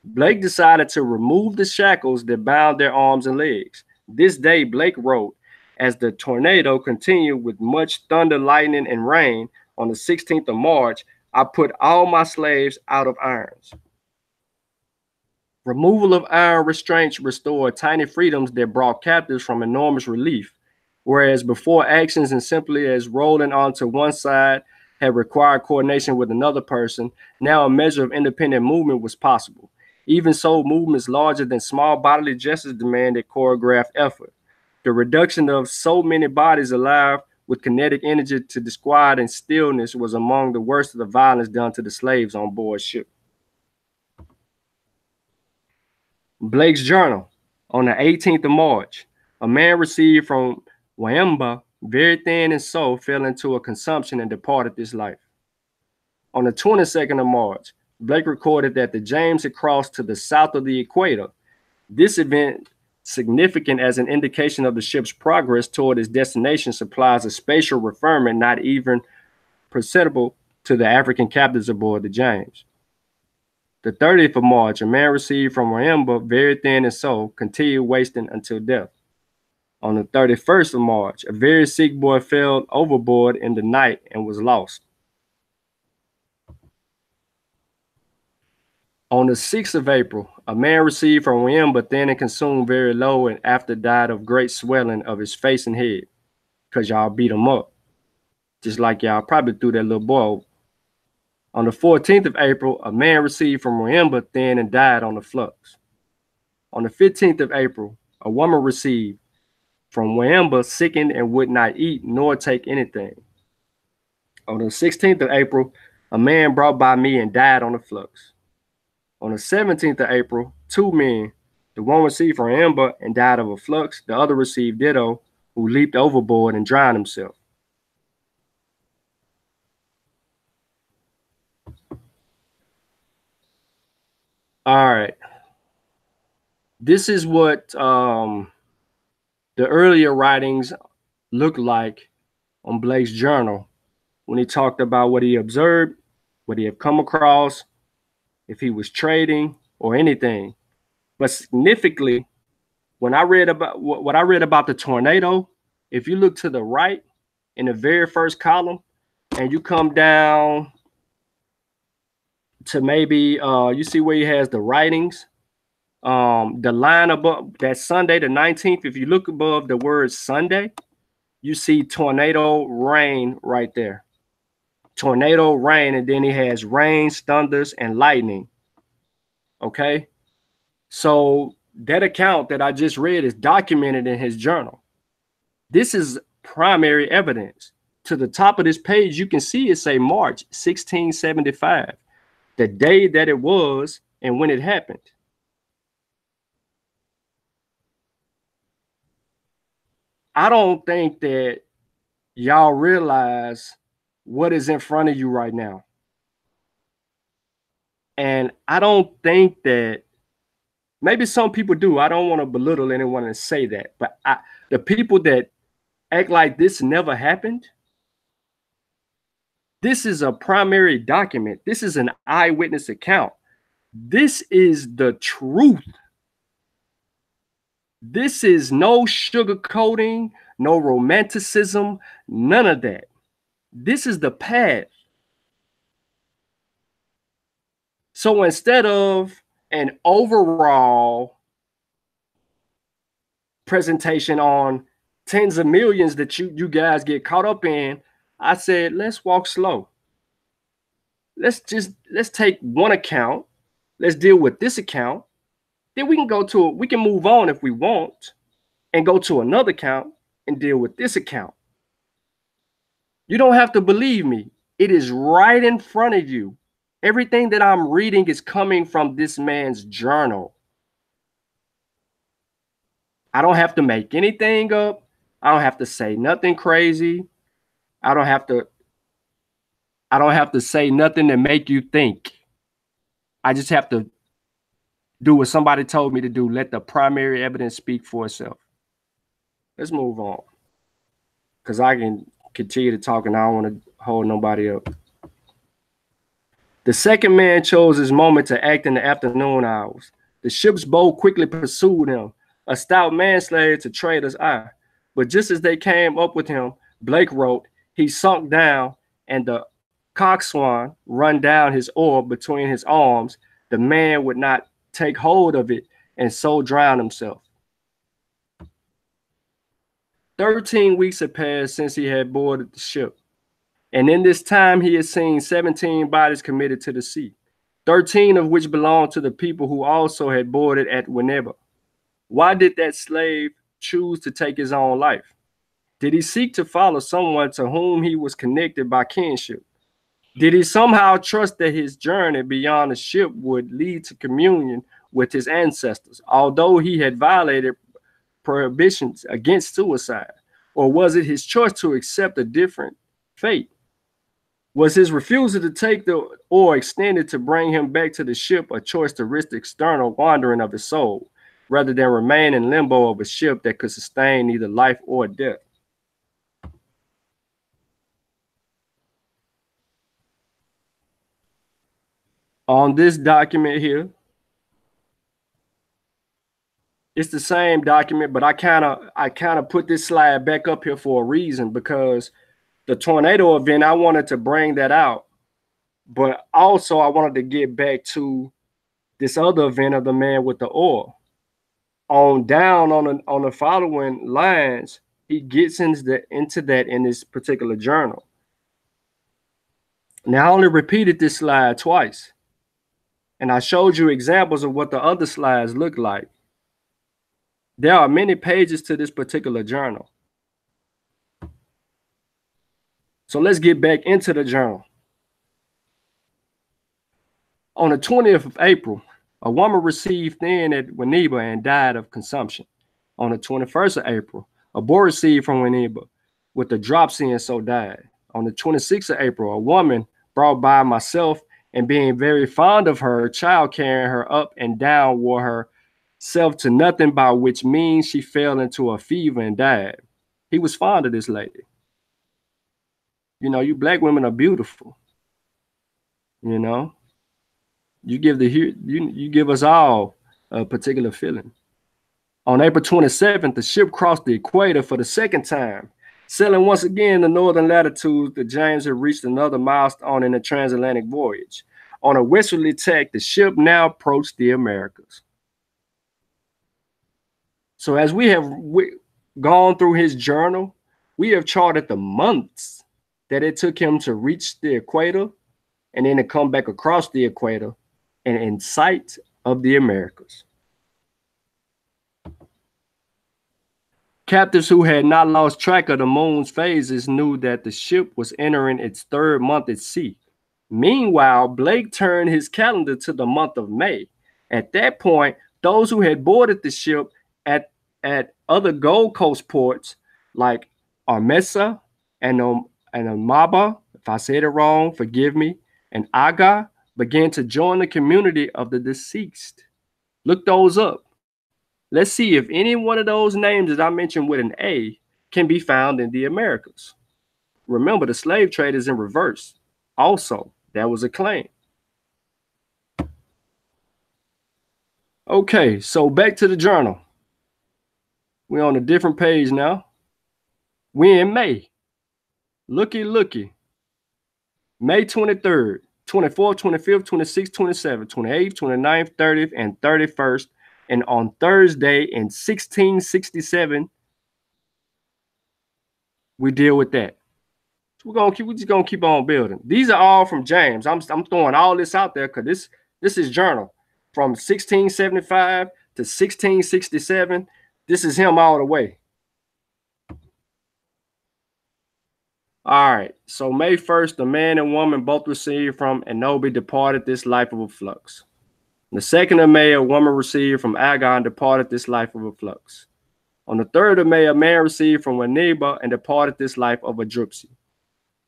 Blake decided to remove the shackles that bound their arms and legs. This day, Blake wrote, as the tornado continued with much thunder, lightning, and rain on the 16th of March, I put all my slaves out of irons. Removal of iron restraints restored tiny freedoms that brought captives from enormous relief, whereas before actions as simply as rolling onto one side had required coordination with another person, now a measure of independent movement was possible. Even so, movements larger than small bodily gestures demanded choreographed effort. The reduction of so many bodies alive with kinetic energy to disquiet and stillness was among the worst of the violence done to the slaves on board ship. Blake's journal. On the 18th of March, a man received from Wamba, very thin and so, fell into a consumption and departed this life. On the 22nd of March, Blake recorded that the James had crossed to the south of the equator. This event, significant as an indication of the ship's progress toward its destination, supplies a spatial referment not even perceptible to the African captives aboard the James. The 30th of March, a man received from Wamba, very thin and so, continued wasting until death. On the 31st of March, a very sick boy fell overboard in the night and was lost. On the 6th of April, a man received from Wamba, thin and consumed very low, and after died of great swelling of his face and head, because y'all beat him up, just like y'all probably threw that little boy over. On the 14th of April, a man received from Wamba, thin and died on the flux. On the 15th of April, a woman received from Wamba, sickened and would not eat nor take anything. On the 16th of April, a man brought by me and died on the flux. On the 17th of April, 2 men, the one received from Wamba and died of a flux, the other received ditto, who leaped overboard and drowned himself. All right. This is what the earlier writings looked like on Blake's journal when he talked about what he observed, what he had come across, if he was trading or anything. But significantly, when I read about what I read about the tornado, if you look to the right in the very first column and you come down to maybe you see where he has the writings, the line above that Sunday the 19th, if you look above the word Sunday, you see tornado rain right there. Tornado rain, and then he has rains, thunders, and lightning. Okay, so that account that I just read is documented in his journal. This is primary evidence. To the top of this page, you can see it say March 1675, the day that it was and when it happened. I don't think that y'all realize what is in front of you right now. And I don't think that, maybe some people do. I don't want to belittle anyone and say that, but the people that act like this never happened, this is a primary document. This is an eyewitness account. This is the truth. This is no sugarcoating, no romanticism, none of that. This is the path. So instead of an overall presentation on tens of millions that you guys get caught up in, I said, let's walk slow. Let's take one account. Let's deal with this account. Then we can move on if we want and go to another account and deal with this account. You don't have to believe me. It is right in front of you. Everything that I'm reading is coming from this man's journal. I don't have to make anything up. I don't have to say nothing crazy. I don't have to say nothing to make you think. I just have to do what somebody told me to do. Let the primary evidence speak for itself. Let's move on, because I can continue to talk and I don't want to hold nobody up. The second man chose his moment to act in the afternoon hours. The ship's boat quickly pursued him, a stout manslave to trader's eye. But just as they came up with him, Blake wrote, he sunk down, and the coxswain run down his oar between his arms. The man would not take hold of it, and so drown himself. 13 weeks had passed since he had boarded the ship, and in this time he had seen 17 bodies committed to the sea, 13 of which belonged to the people who also had boarded at Winneba. Why did that slave choose to take his own life? Did he seek to follow someone to whom he was connected by kinship? Did he somehow trust that his journey beyond the ship would lead to communion with his ancestors, although he had violated prohibitions against suicide? Or was it his choice to accept a different fate? Was his refusal to take the oar extended to bring him back to the ship a choice to risk the external wandering of his soul, rather than remain in limbo of a ship that could sustain neither life or death? On this document here, it's the same document, but I kind of put this slide back up here for a reason, because the tornado event, I wanted to bring that out, but also I wanted to get back to this other event of the man with the oar. On down on the following lines, he gets into that in this particular journal. Now, I only repeated this slide twice, and I showed you examples of what the other slides look like. There are many pages to this particular journal. So let's get back into the journal. On the 20th of April, a woman received thin at Winneba and died of consumption. On the 21st of April, a boy received from Winneba with a dropsy and so died. On the 26th of April, a woman brought by myself, and being very fond of her child, carrying her up and down, wore herself to nothing, by which means she fell into a fever and died. He was fond of this lady. You know, you black women are beautiful. You know, you give us all a particular feeling. On April 27th, the ship crossed the equator for the second time, sailing once again in the northern latitudes. The James had reached another milestone in the transatlantic voyage. On a westerly tack, the ship now approached the Americas. So as we have gone through his journal, we have charted the months that it took him to reach the equator and then to come back across the equator and in sight of the Americas. Captives who had not lost track of the moon's phases knew that the ship was entering its third month at sea. Meanwhile, Blake turned his calendar to the month of May. At that point, those who had boarded the ship at other Gold Coast ports like Armesa and Amaba, if I said it wrong, forgive me, and Aga, began to join the community of the deceased. Look those up. Let's see if any one of those names that I mentioned with an A can be found in the Americas. Remember, the slave trade is in reverse. Also, that was a claim. Okay, so back to the journal. We're on a different page now. We in May. Looky. May 23rd, 24th, 25th, 26th, 27th, 28th, 29th, 30th, and 31st. And on Thursday in 1667, we deal with that. So we're just gonna keep on building. These are all from James. I'm throwing all this out there because this is journal from 1675 to 1667. This is him all the way. All right. So May 1st, the man and woman both received from Enobi departed this life of a flux. On the 2nd of May, a woman received from Agar and departed this life of a flux. On the 3rd of May, a man received from Waniba and departed this life of a dropsy.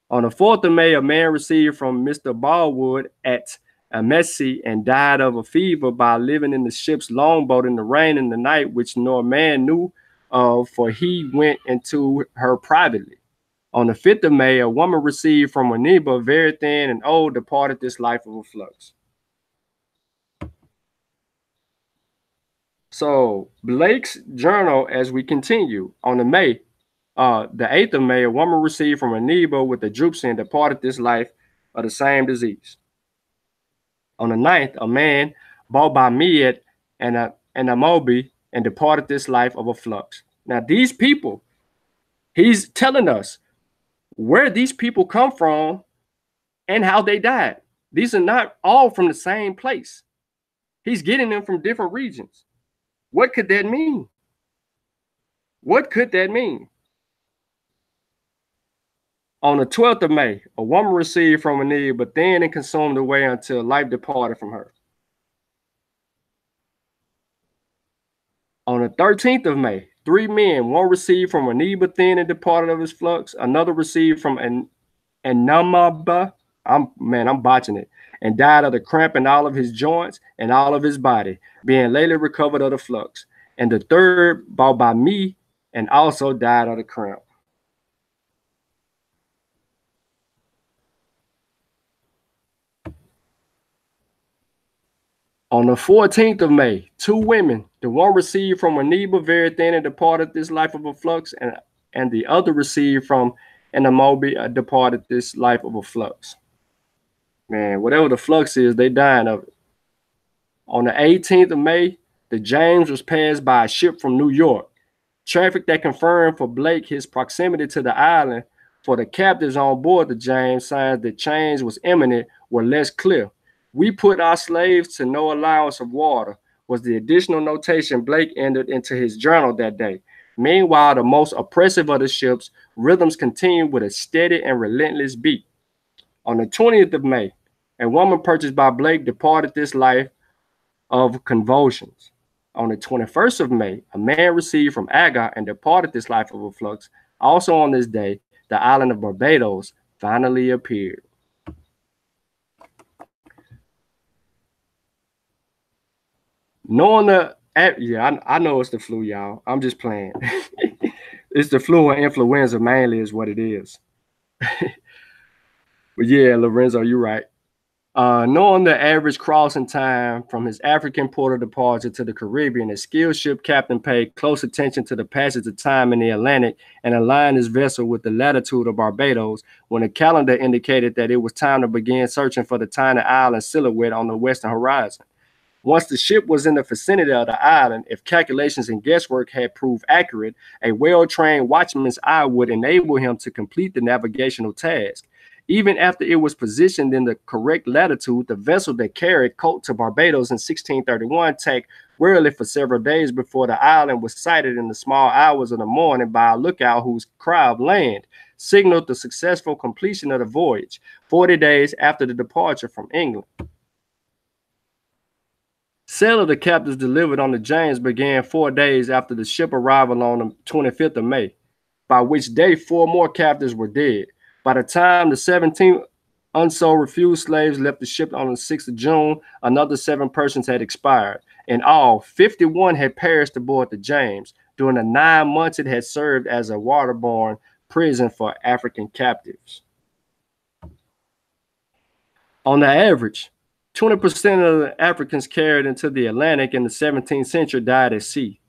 On the 4th of May, a man received from Mr. Baldwood at Amessi and died of a fever by living in the ship's longboat in the rain in the night, which no man knew of, for he went into her privately. On the 5th of May, a woman received from Waniba, very thin and old, departed this life of a flux. So Blake's journal, as we continue, on the 8th of May, a woman received from Waniba with a dropsy and departed this life of the same disease. On the 9th, a man bought by Miet and a Mobi and departed this life of a flux. Now these people, he's telling us where these people come from and how they died. These are not all from the same place. He's getting them from different regions. What could that mean? What could that mean? On the 12th of May, a woman received from Waniba, but then and consumed away until life departed from her. On the 13th of May, 3 men, one received from Waniba thin and departed of his flux, another received from Anamaba, I'm botching it, and died of the cramp in all of his joints and all of his body, being lately recovered of the flux. And the third bought by me and also died of the cramp. On the 14th of May, 2 women, the one received from Waniba very thin and departed this life of a flux, and the other received from Anamobi departed this life of a flux. Man, whatever the flux is, they dying of it. On the 18th of May, the James was passed by a ship from New York. Traffic that confirmed for Blake his proximity to the island for the captives on board the James, signs that change was imminent, were less clear. We put our slaves to no allowance of water, was the additional notation Blake entered into his journal that day. Meanwhile, the most oppressive of the ships, rhythms continued with a steady and relentless beat. On the 20th of May, a woman purchased by Blake departed this life of convulsions. On the 21st of May, a man received from Agar and departed this life of a flux. Also on this day, the island of Barbados finally appeared. Knowing I know it's the flu, y'all. I'm just playing. It's the flu and influenza mainly is what it is. But yeah, Lorenzo, you're right. Knowing the average crossing time from his African port of departure to the Caribbean, a skilled ship captain paid close attention to the passage of time in the Atlantic and aligned his vessel with the latitude of Barbados when the calendar indicated that it was time to begin searching for the tiny island silhouette on the western horizon. Once the ship was in the vicinity of the island, if calculations and guesswork had proved accurate, a well-trained watchman's eye would enable him to complete the navigational task. Even after it was positioned in the correct latitude, the vessel that carried Colt to Barbados in 1631 tacked wearily for several days before the island was sighted in the small hours of the morning by a lookout whose cry of land signaled the successful completion of the voyage, 40 days after the departure from England. Sale of the captives delivered on the James began 4 days after the ship arrival on the 25th of May, by which day 4 more captives were dead. By the time the 17 unsold refused slaves left the ship on the 6th of June, another 7 persons had expired. In all, 51 had perished aboard the James. During the 9 months it had served as a waterborne prison for African captives. On the average, 20% of the Africans carried into the Atlantic in the 17th century died at sea.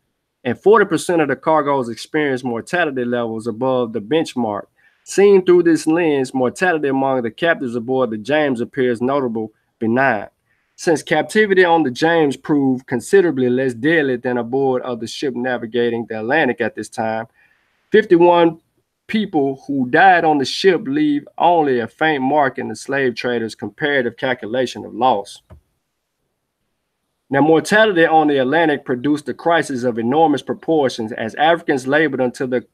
and 40% of the cargoes experienced mortality levels above the benchmark. Seen through this lens, mortality among the captives aboard the James appears notable benign. Since captivity on the James proved considerably less deadly than aboard of the ship navigating the Atlantic at this time, 51 people who died on the ship leave only a faint mark in the slave traders' comparative calculation of loss. Now, mortality on the Atlantic produced a crisis of enormous proportions as Africans labored until the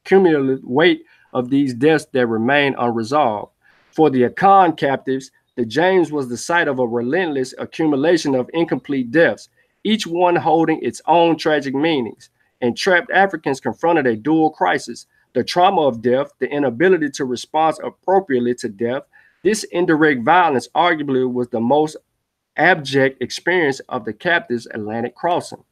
cumulative weight of these deaths that remain unresolved. For the Akan captives, the James was the site of a relentless accumulation of incomplete deaths, each one holding its own tragic meanings. And trapped Africans confronted a dual crisis: the trauma of death, the inability to respond appropriately to death. This indirect violence arguably was the most abject experience of the captives' Atlantic crossing.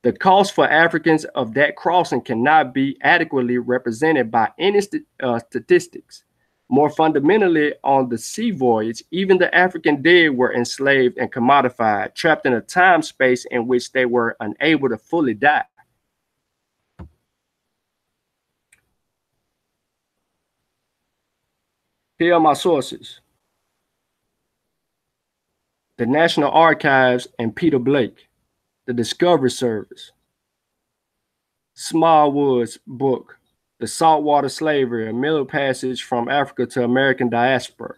The cost for Africans of that crossing cannot be adequately represented by any statistics. More fundamentally, on the sea voyage, even the African dead were enslaved and commodified, trapped in a time space in which they were unable to fully die. Here are my sources: the National Archives and Peter Blake, the Discovery Service, Smallwood's book, The Saltwater Slavery, a Middle Passage from Africa to American Diaspora.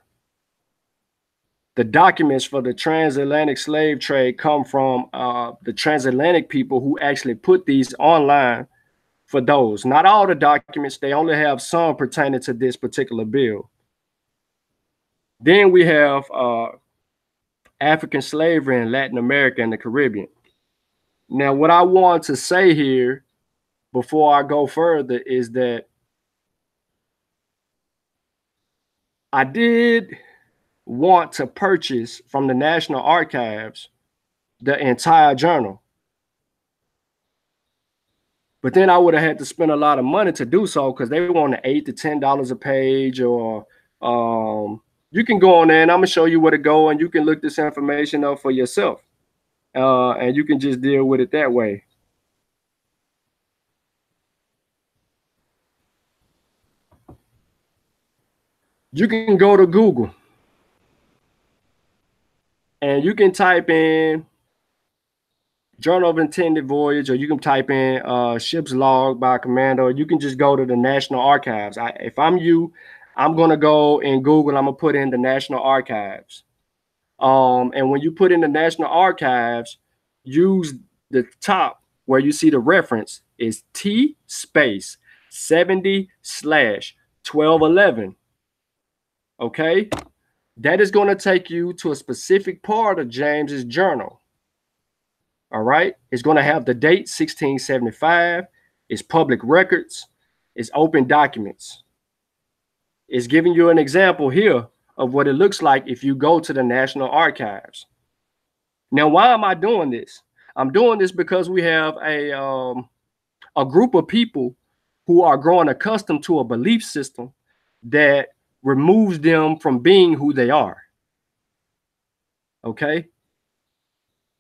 The documents for the transatlantic slave trade come from the transatlantic people who actually put these online for those. Not all the documents, they only have some pertaining to this particular bill. Then we have African slavery in Latin America and the Caribbean. Now, what I want to say here before I go further is that I did want to purchase from the National Archives the entire journal, but then I would have had to spend a lot of money to do so because they wanted $8 to $10 a page. Or you can go on there and I'm gonna show you where to go, and you can look this information up for yourself, and you can just deal with it that way. You can go to Google and you can type in Journal of Intended Voyage, or you can type in ship's log by commander, or you can just go to the National Archives. If I'm you, I'm going to go in Google, I'm going to put in the National Archives. And when you put in the National Archives, use the top where you see the reference is T space 70/1211. Okay, that is going to take you to a specific part of James's journal. All right, it's going to have the date 1675, it's public records, it's open documents. It's giving you an example here of what it looks like if you go to the National Archives. Now, why am I doing this? I'm doing this because we have a group of people who are growing accustomed to a belief system that removes them from being who they are. Okay?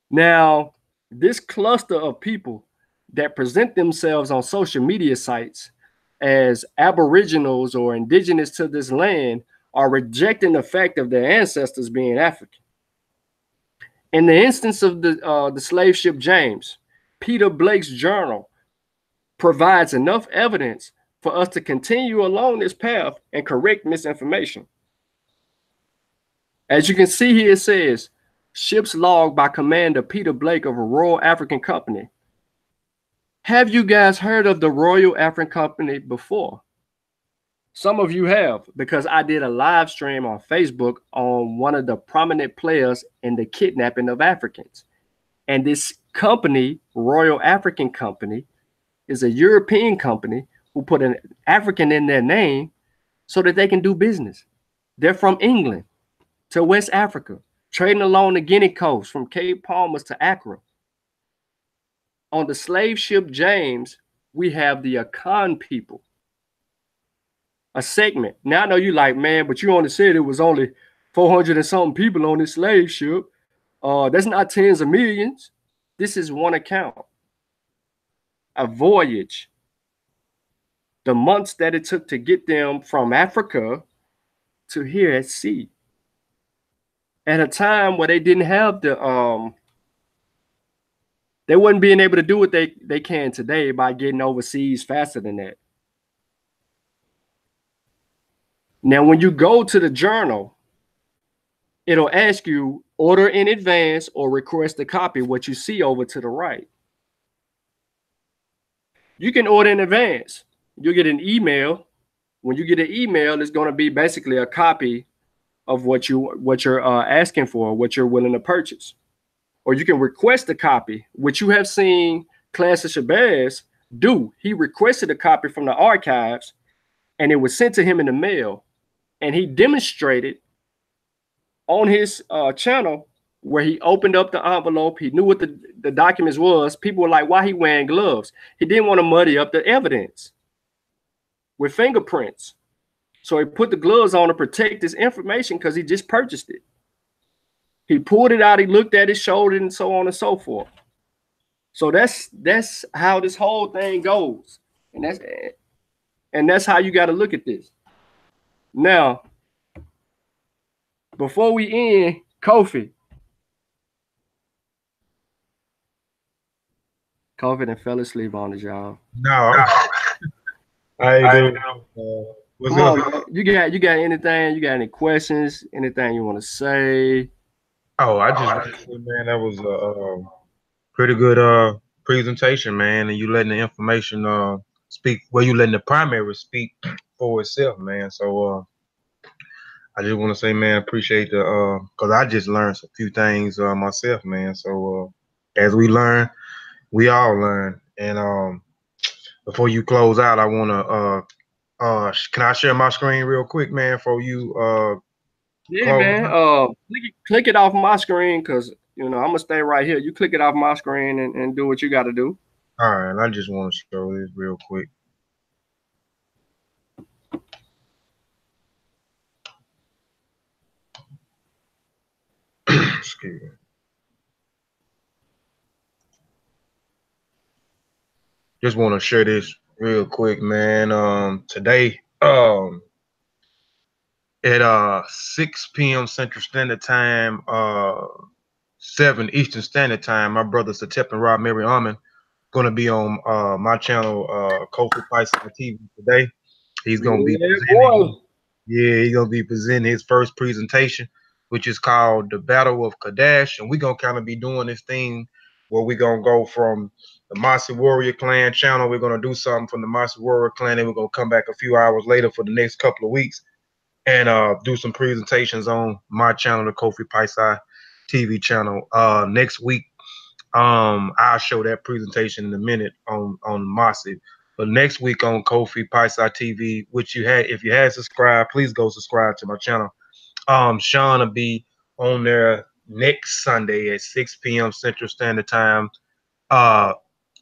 Now, this cluster of people that present themselves on social media sites as aboriginals or indigenous to this land are rejecting the fact of their ancestors being African. In the instance of the slave ship James, Peter Blake's journal provides enough evidence for us to continue along this path and correct misinformation. As you can see here, it says, ship's log by Commander Peter Blake of a Royal African Company. Have you guys heard of the Royal African Company before? Some of you have, because I did a live stream on Facebook on one of the prominent players in the kidnapping of Africans. And this company, Royal African Company, is a European company who put an African in their name so that they can do business. They're from England to West Africa, trading along the Guinea coast from Cape Palmas to Accra. On the slave ship James, we have the Akan people, a segment. Now I know you like, man, but you only said it was only 400 and something people on this slave ship. That's not tens of millions. This is one account. a voyage, the months that it took to get them from Africa to here at sea at a time where they didn't have they wasn't being able to do what they can today by getting overseas faster than that. Now, when you go to the journal, it'll ask you order in advance or request a copy, what you see over to the right. You can order in advance. You'll get an email. When you get an email, it's going to be basically a copy of what you're asking for, what you're willing to purchase. Or you can request a copy, which you have seen Class of Shabazz do. He requested a copy from the archives, and it was sent to him in the mail. And he demonstrated on his channel where he opened up the envelope. He knew what the documents was. People were like, why he wearing gloves? He didn't want to muddy up the evidence with fingerprints. So he put the gloves on to protect his information because he just purchased it. He pulled it out, he looked at it, showed it, and so on and so forth. So that's how this whole thing goes. And that's how you got to look at this. Now, before we end, Kofi done fell asleep on the job. No. I do. What's up? You got anything? You got any questions? Anything you want to say? Oh, I just want to say, man, that was a pretty good presentation, man. And you letting the information speak. Well, you letting the primary speak for itself, man. So I just want to say, man, appreciate the because I just learned a few things myself, man. So as we learn, we all learn. And before you close out, I want to can I share my screen real quick, man, for you yeah, man. Click it off my screen because I'm gonna stay right here. You click it off my screen and do what you got to do. All right, I just want to show this real quick. Excuse me. Just want to share this real quick, man. Today, at 6 p.m. Central Standard Time, 7 Eastern Standard Time, my brother Satep and Rob Mary Armin gonna be on my channel, Kofi Paisa TV today. He's gonna be he's gonna be presenting his first presentation, which is called The Battle of Kadesh, and we're gonna kind of be doing this thing where we're gonna go from the Mossi Warrior Clan channel. We're gonna do something from the Mossi Warrior Clan, and we're gonna come back a few hours later for the next couple of weeks and do some presentations on my channel, the Kofi Paisa TV channel. Next week, I'll show that presentation in a minute on Mossi. But next week on Kofi Paisa TV, which if you had subscribed, please go subscribe to my channel. Sean will be on there next Sunday at 6 p.m. Central Standard Time,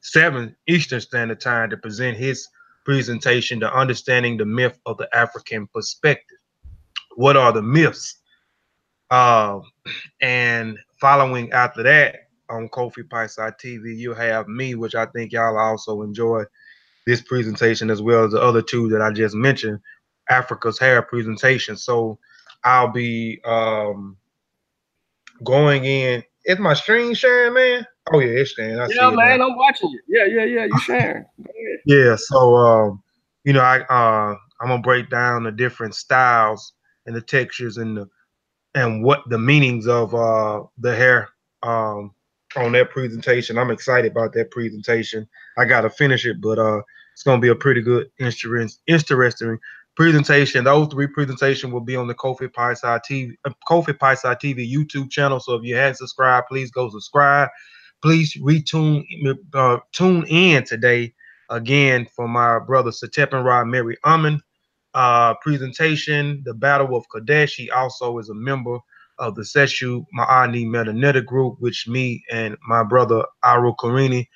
7 Eastern Standard Time, to present his presentation, The Understanding the Myth of the African Perspective. What are the myths? And following after that on Kofi Paisa TV, you have me, which I think y'all also enjoy this presentation as well as the other two that I just mentioned, Africa's Hair presentation. So I'll be going in. Is my screen sharing, man? Oh yeah, it's sharing. I see it, man. I'm watching you. Yeah. You sharing? Yeah. So I'm gonna break down the different styles and the textures and what the meanings of the hair on that presentation. I'm excited about that presentation. I gotta finish it, but it's gonna be a pretty good, interesting presentation. Those 3 presentations will be on the Kofi Paisa TV YouTube channel. So if you hadn't subscribed, please go subscribe. Please tune in today again for my brother Satep and Rod Mary Amin presentation, The Battle of Kadesh. He also is a member of the Seshu Ma'ani Metaneta group, which me and my brother Arakunrin,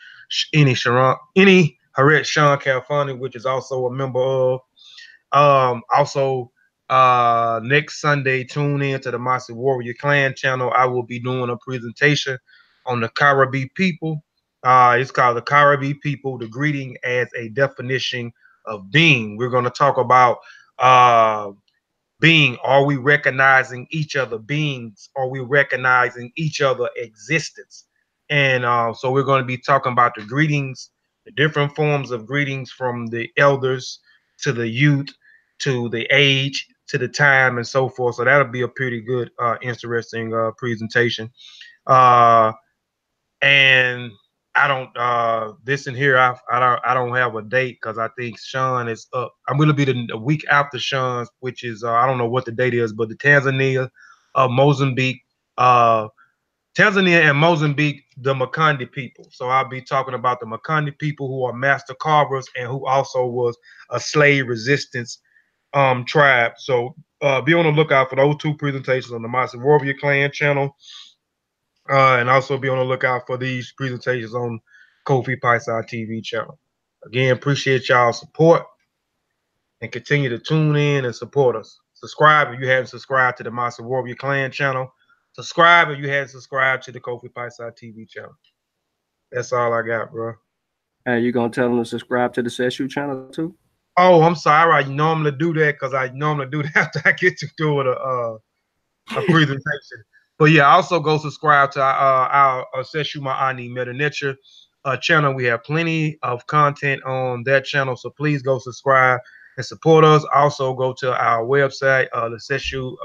Herit Shawn Khalfani, which is also a member of. Also, next Sunday, tune in to the Mossi Warrior Clan channel. I will be doing a presentation on the Karabi people, It's called the Caribbean People, the greeting as a definition of being. We're going to talk about being. Are we recognizing each other beings? Are we recognizing each other existence? And so we're going to be talking about the greetings, the different forms of greetings from the elders to the youth to the age to the time and so forth. So that'll be a pretty good, interesting presentation. Uh, and I don't this in here I don't have a date because I think Shawn is up. I'm gonna be the week after Shawn's, which is I don't know what the date is, but the Tanzania, Mozambique, uh Tanzania and Mozambique, the Makonde people. So I'll be talking about the Makonde people who are master carvers and who also was a slave resistance tribe. So be on the lookout for those two presentations on the Mossi Warrior Clan channel. And also be on the lookout for these presentations on Kofi Paisa TV channel. Again, appreciate y'all's support and continue to tune in and support us. Subscribe if you haven't subscribed to the Mossi Warrior Clan channel. Subscribe if you haven't subscribed to the Kofi Paisa TV channel. That's all I got, bro. Hey, you gonna tell them to subscribe to the SSU channel too? Oh, I'm sorry. I normally do that because I normally do that after I get to do a presentation. But yeah, also go subscribe to our Seshu Ma'ani Meta Nature channel. We have plenty of content on that channel, so please go subscribe and support us. Also go to our website, the Seshu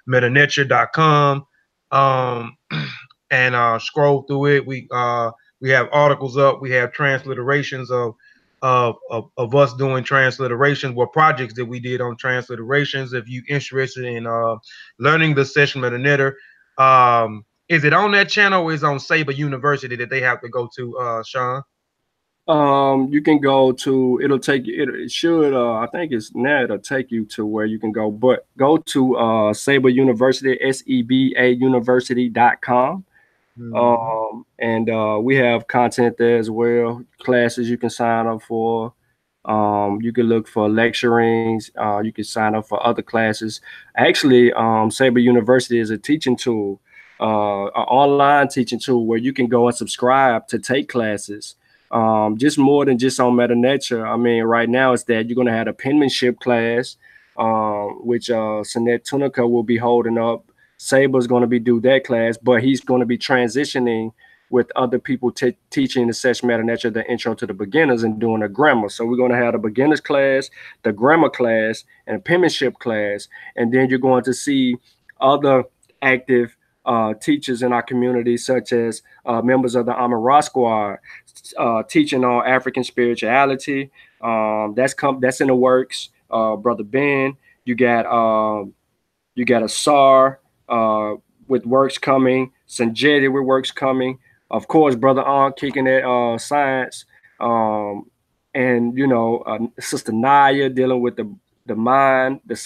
metanature.com, and scroll through it. We have articles up. We have transliterations of us doing transliterations, what projects that we did on transliterations. If you interested in learning the session metanator, is it on that channel or is it on Sabre University that they have to go to, Shawn? You can go to, it'll take you, it should, I think it's now, it'll take you to where you can go, but go to Sabre University, SEBA University.com. And we have content there as well, classes you can sign up for. You can look for lecturings. You can sign up for other classes. Actually, Sabre University is a teaching tool, an online teaching tool where you can go and subscribe to take classes. Just more than just on Meta Nature. I mean, right now it's that you're going to have a penmanship class, which Sanet Tunica will be holding up. Sabre's going to be do that class, but he's going to be transitioning with other people teaching the session Meta Nature, the intro to the beginners, and doing a grammar. So we're going to have the beginners class, the grammar class, and a penmanship class. And then you're going to see other active teachers in our community, such as members of the Amara Squad, teaching on African spirituality. That's in the works. Brother Ben, you got a SAR with works coming, Sanjeti with works coming. Of course, Brother On kicking at science. And Sister Naya dealing with the mind, the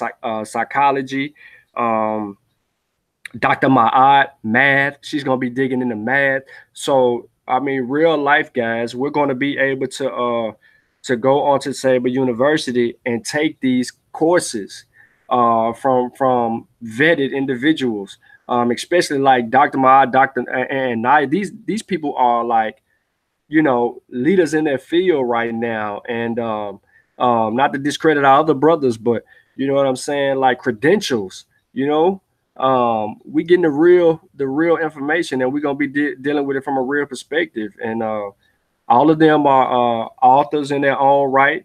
psychology. Dr. Ma'at, math. She's gonna be digging into math. So I mean, real life guys, we're gonna be able to go onto Sabre University and take these courses from vetted individuals, especially like Dr. Ma'at, Dr. and Naya. These people are like, leaders in their field right now, and not to discredit our other brothers, but you know what I'm saying, like credentials, we getting the real information, and we're gonna be dealing with it from a real perspective. And all of them are authors in their own right.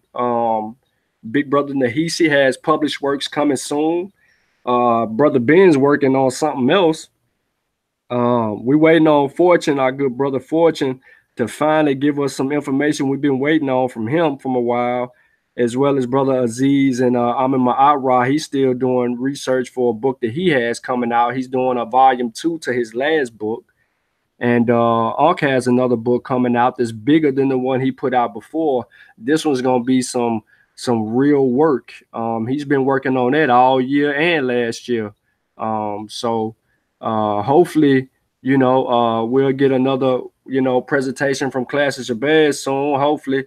Big brother Nahisi has published works coming soon. Brother Ben's working on something else. We waiting on Fortune, our good brother Fortune, to finally give us some information we've been waiting on from him from a while, as well as brother Aziz and Amin Ma'ara. He's still doing research for a book that he has coming out. He's doing a volume 2 to his last book. And Ankh has another book coming out that's bigger than the one he put out before. This one's gonna be some real work. He's been working on that all year and last year. So hopefully, we'll get another, presentation from Classic Shabazz soon. Hopefully,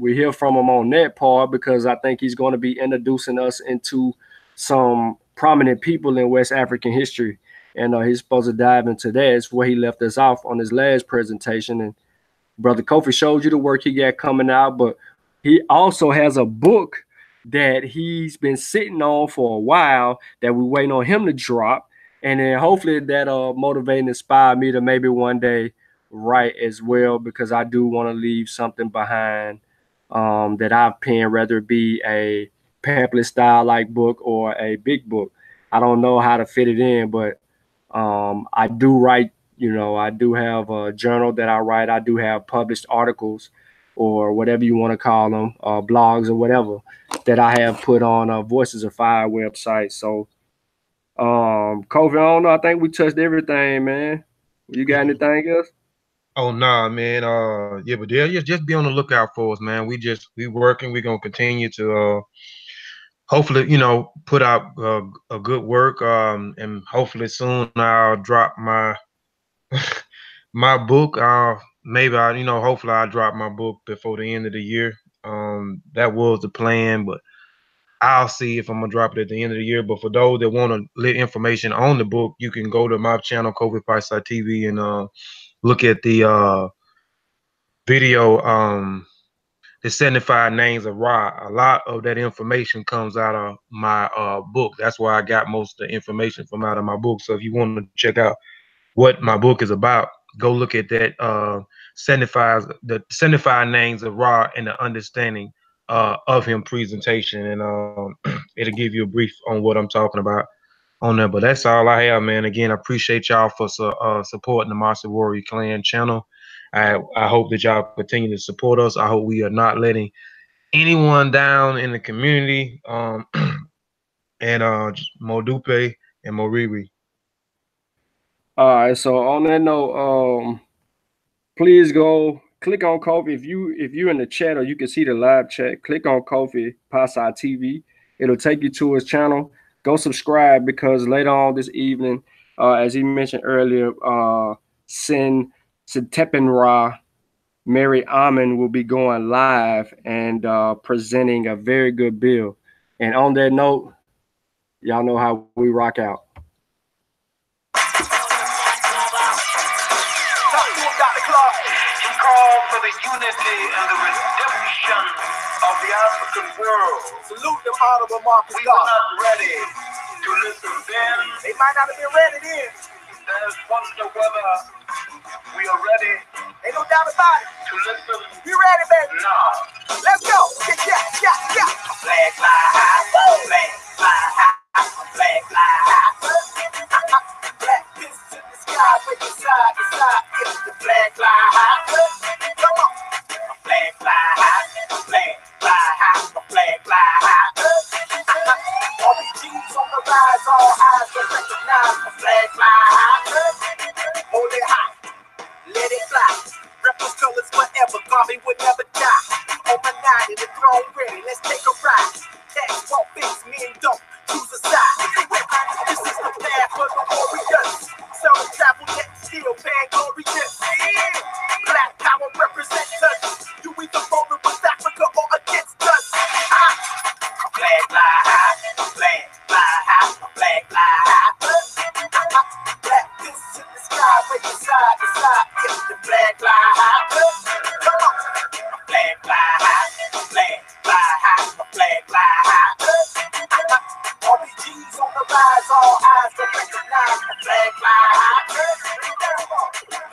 we hear from him on that part, because I think he's going to be introducing us into some prominent people in West African history. And he's supposed to dive into that. It's where he left us off on his last presentation. And Brother Kofi showed you the work he got coming out, but he also has a book that he's been sitting on for a while that we're waiting on him to drop. And then hopefully that'll motivate and inspire me to maybe one day write as well, because I do want to leave something behind that I've penned, whether it be a pamphlet style like book or a big book. I don't know how to fit it in, but I do write. I do have a journal that I write. I do have published articles or whatever you want to call them, blogs or whatever that I have put on Voices of Fire website. So, Kofi, I don't know. I think we touched everything, man. You got anything else? Oh nah, man. Yeah, but yeah, just be on the lookout for us, man. We working. We gonna continue to hopefully, put out a good work. And hopefully soon I'll drop my my book. Maybe hopefully I'll drop my book before the end of the year. That was the plan, but I'll see if I'm gonna drop it at the end of the year. But for those that want to let information on the book, you can go to my channel, Kofi Parkside TV, and look at the video, the 75 names of Ra. A lot of that information comes out of my book. That's why I got most of the information from out of my book. So if you want to check out what my book is about, go look at that 75 names of Ra and the understanding of him presentation, and it'll give you a brief on what I'm talking about on there. But that's all I have, man. Again, I appreciate y'all for supporting the Mossi Warrior Clan channel. I hope that y'all continue to support us. I hope we are not letting anyone down in the community. And Modupe and Moriri. All right. So on that note, please go click on Kofi. If you're in the chat or you can see the live chat, click on Kofi Parkside TV. It'll take you to his channel. Go subscribe, because later on this evening, as he mentioned earlier, Sin Ra Mary Amen will be going live and presenting a very good bill. And on that note, y'all know how we rock out. For the unity and the redemption of the African world. Salute them, honorable Marcus. We were not ready to listen then. They might not have been ready then. There's wonder whether we are ready. Ain't no doubt about it. To listen. We ready, baby. Now. Let's go. Yeah. Flag fly high. Flag fly high. Flag fly high. Black fists in the sky, breaking side to side. If the flag fly high. Come on. Flag fly high. Flag fly high. Flag fly high. All these G's on the rise, all eyes will recognize the flag fly high. Hold it high. Let it fly. Rep those colors forever. Garvey would never die. On my 90, the throne ready. Let's take a ride. Tax won't fix, men don't. Choose a side. This is the path for the warriors. Selling travel, yet still paying glorious. Black power represents us. You either rolling with Africa or against us. Flag fly high. Flag fly high. Flag fly high. Black fists in the sky, breaking side to side. If the flag fly high. Come on. Flag fly high. Flag fly high. Flag fly high. All these G's on the rise, all eyes will recognize the flag fly high.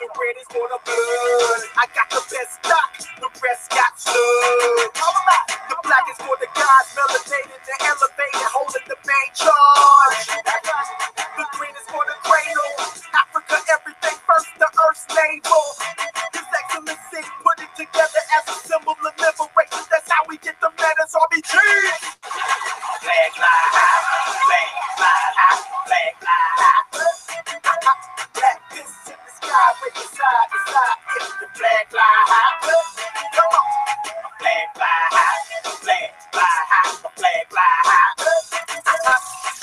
The red is for the blood. I got the best stock. The rest got stood. The black is for the guys, melanated and elevated, holding the main charge. The green is for the cradle. Africa, everything first, the earth's navel. His Excellency put it together as a symbol of liberation. That's how we get the letters RBG. Flag fly high, flag fly high, flag fly high. Black fists in the sky, breaking side to side. If the flag fly high, come on. Flag fly high, flag fly high, flag fly high.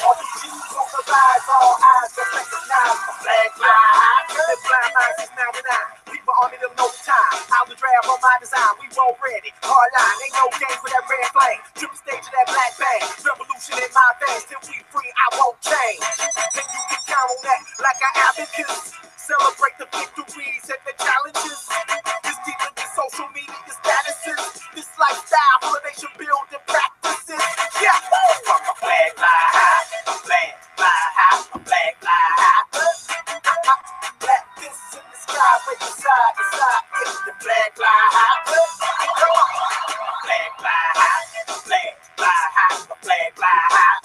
All these G's on the rise, all eyes will recognize the flag fly high. The blind minds is 99. People army them no time. I'll the drab on my design. We roll ready. Hard line, ain't no games with that red flame. Triple stage of that black bang. Revolution in my veins. Till we free, I won't change. And you can count on that like an abacus. Celebrate the victories and the challenges. It's deep lifestyle, motivation building practices. Yeah, from a flag fly high, a flag fly high, a flag fly high. Black fists in the sky, waving side to side. If the flag fly high, come on. Flag fly high, flag fly high, a flag fly high.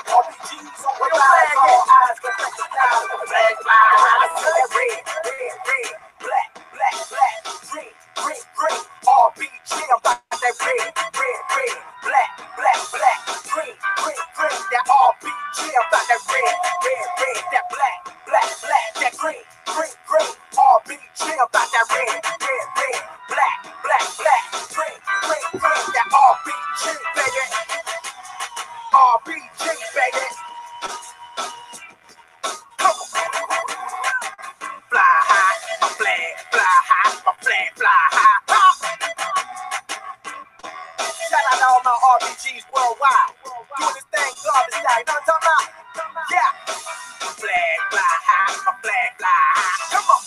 RPGs on the rise, all eyes go back to down. The flag fly high, I see that red, red, red, black, black, black, green, green, green. RPG, I'm about that red, red, red, black, black, black, green, green, green. That RPG, I'm about that red, red, red, that black, black, black, that green, green, green. RPG, I'm about that red, red, red, black, black, black, green, green, green. That RPG, baby. RPG, baby. Come on. Fly high, a flag, fly high, a flag, fly high. Shout out to all my RPGs worldwide. Doing this thing garbage style, you know what I'm talking about? Yeah. A flag, fly high, a flag, fly high. Come on.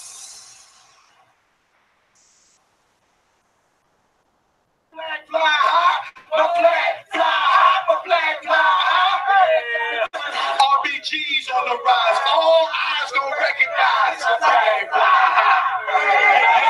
Flag, fly high, a flag, fly high, a flag, fly high. RPGs on the rise, all eyes gonna recognize a flag, fly high.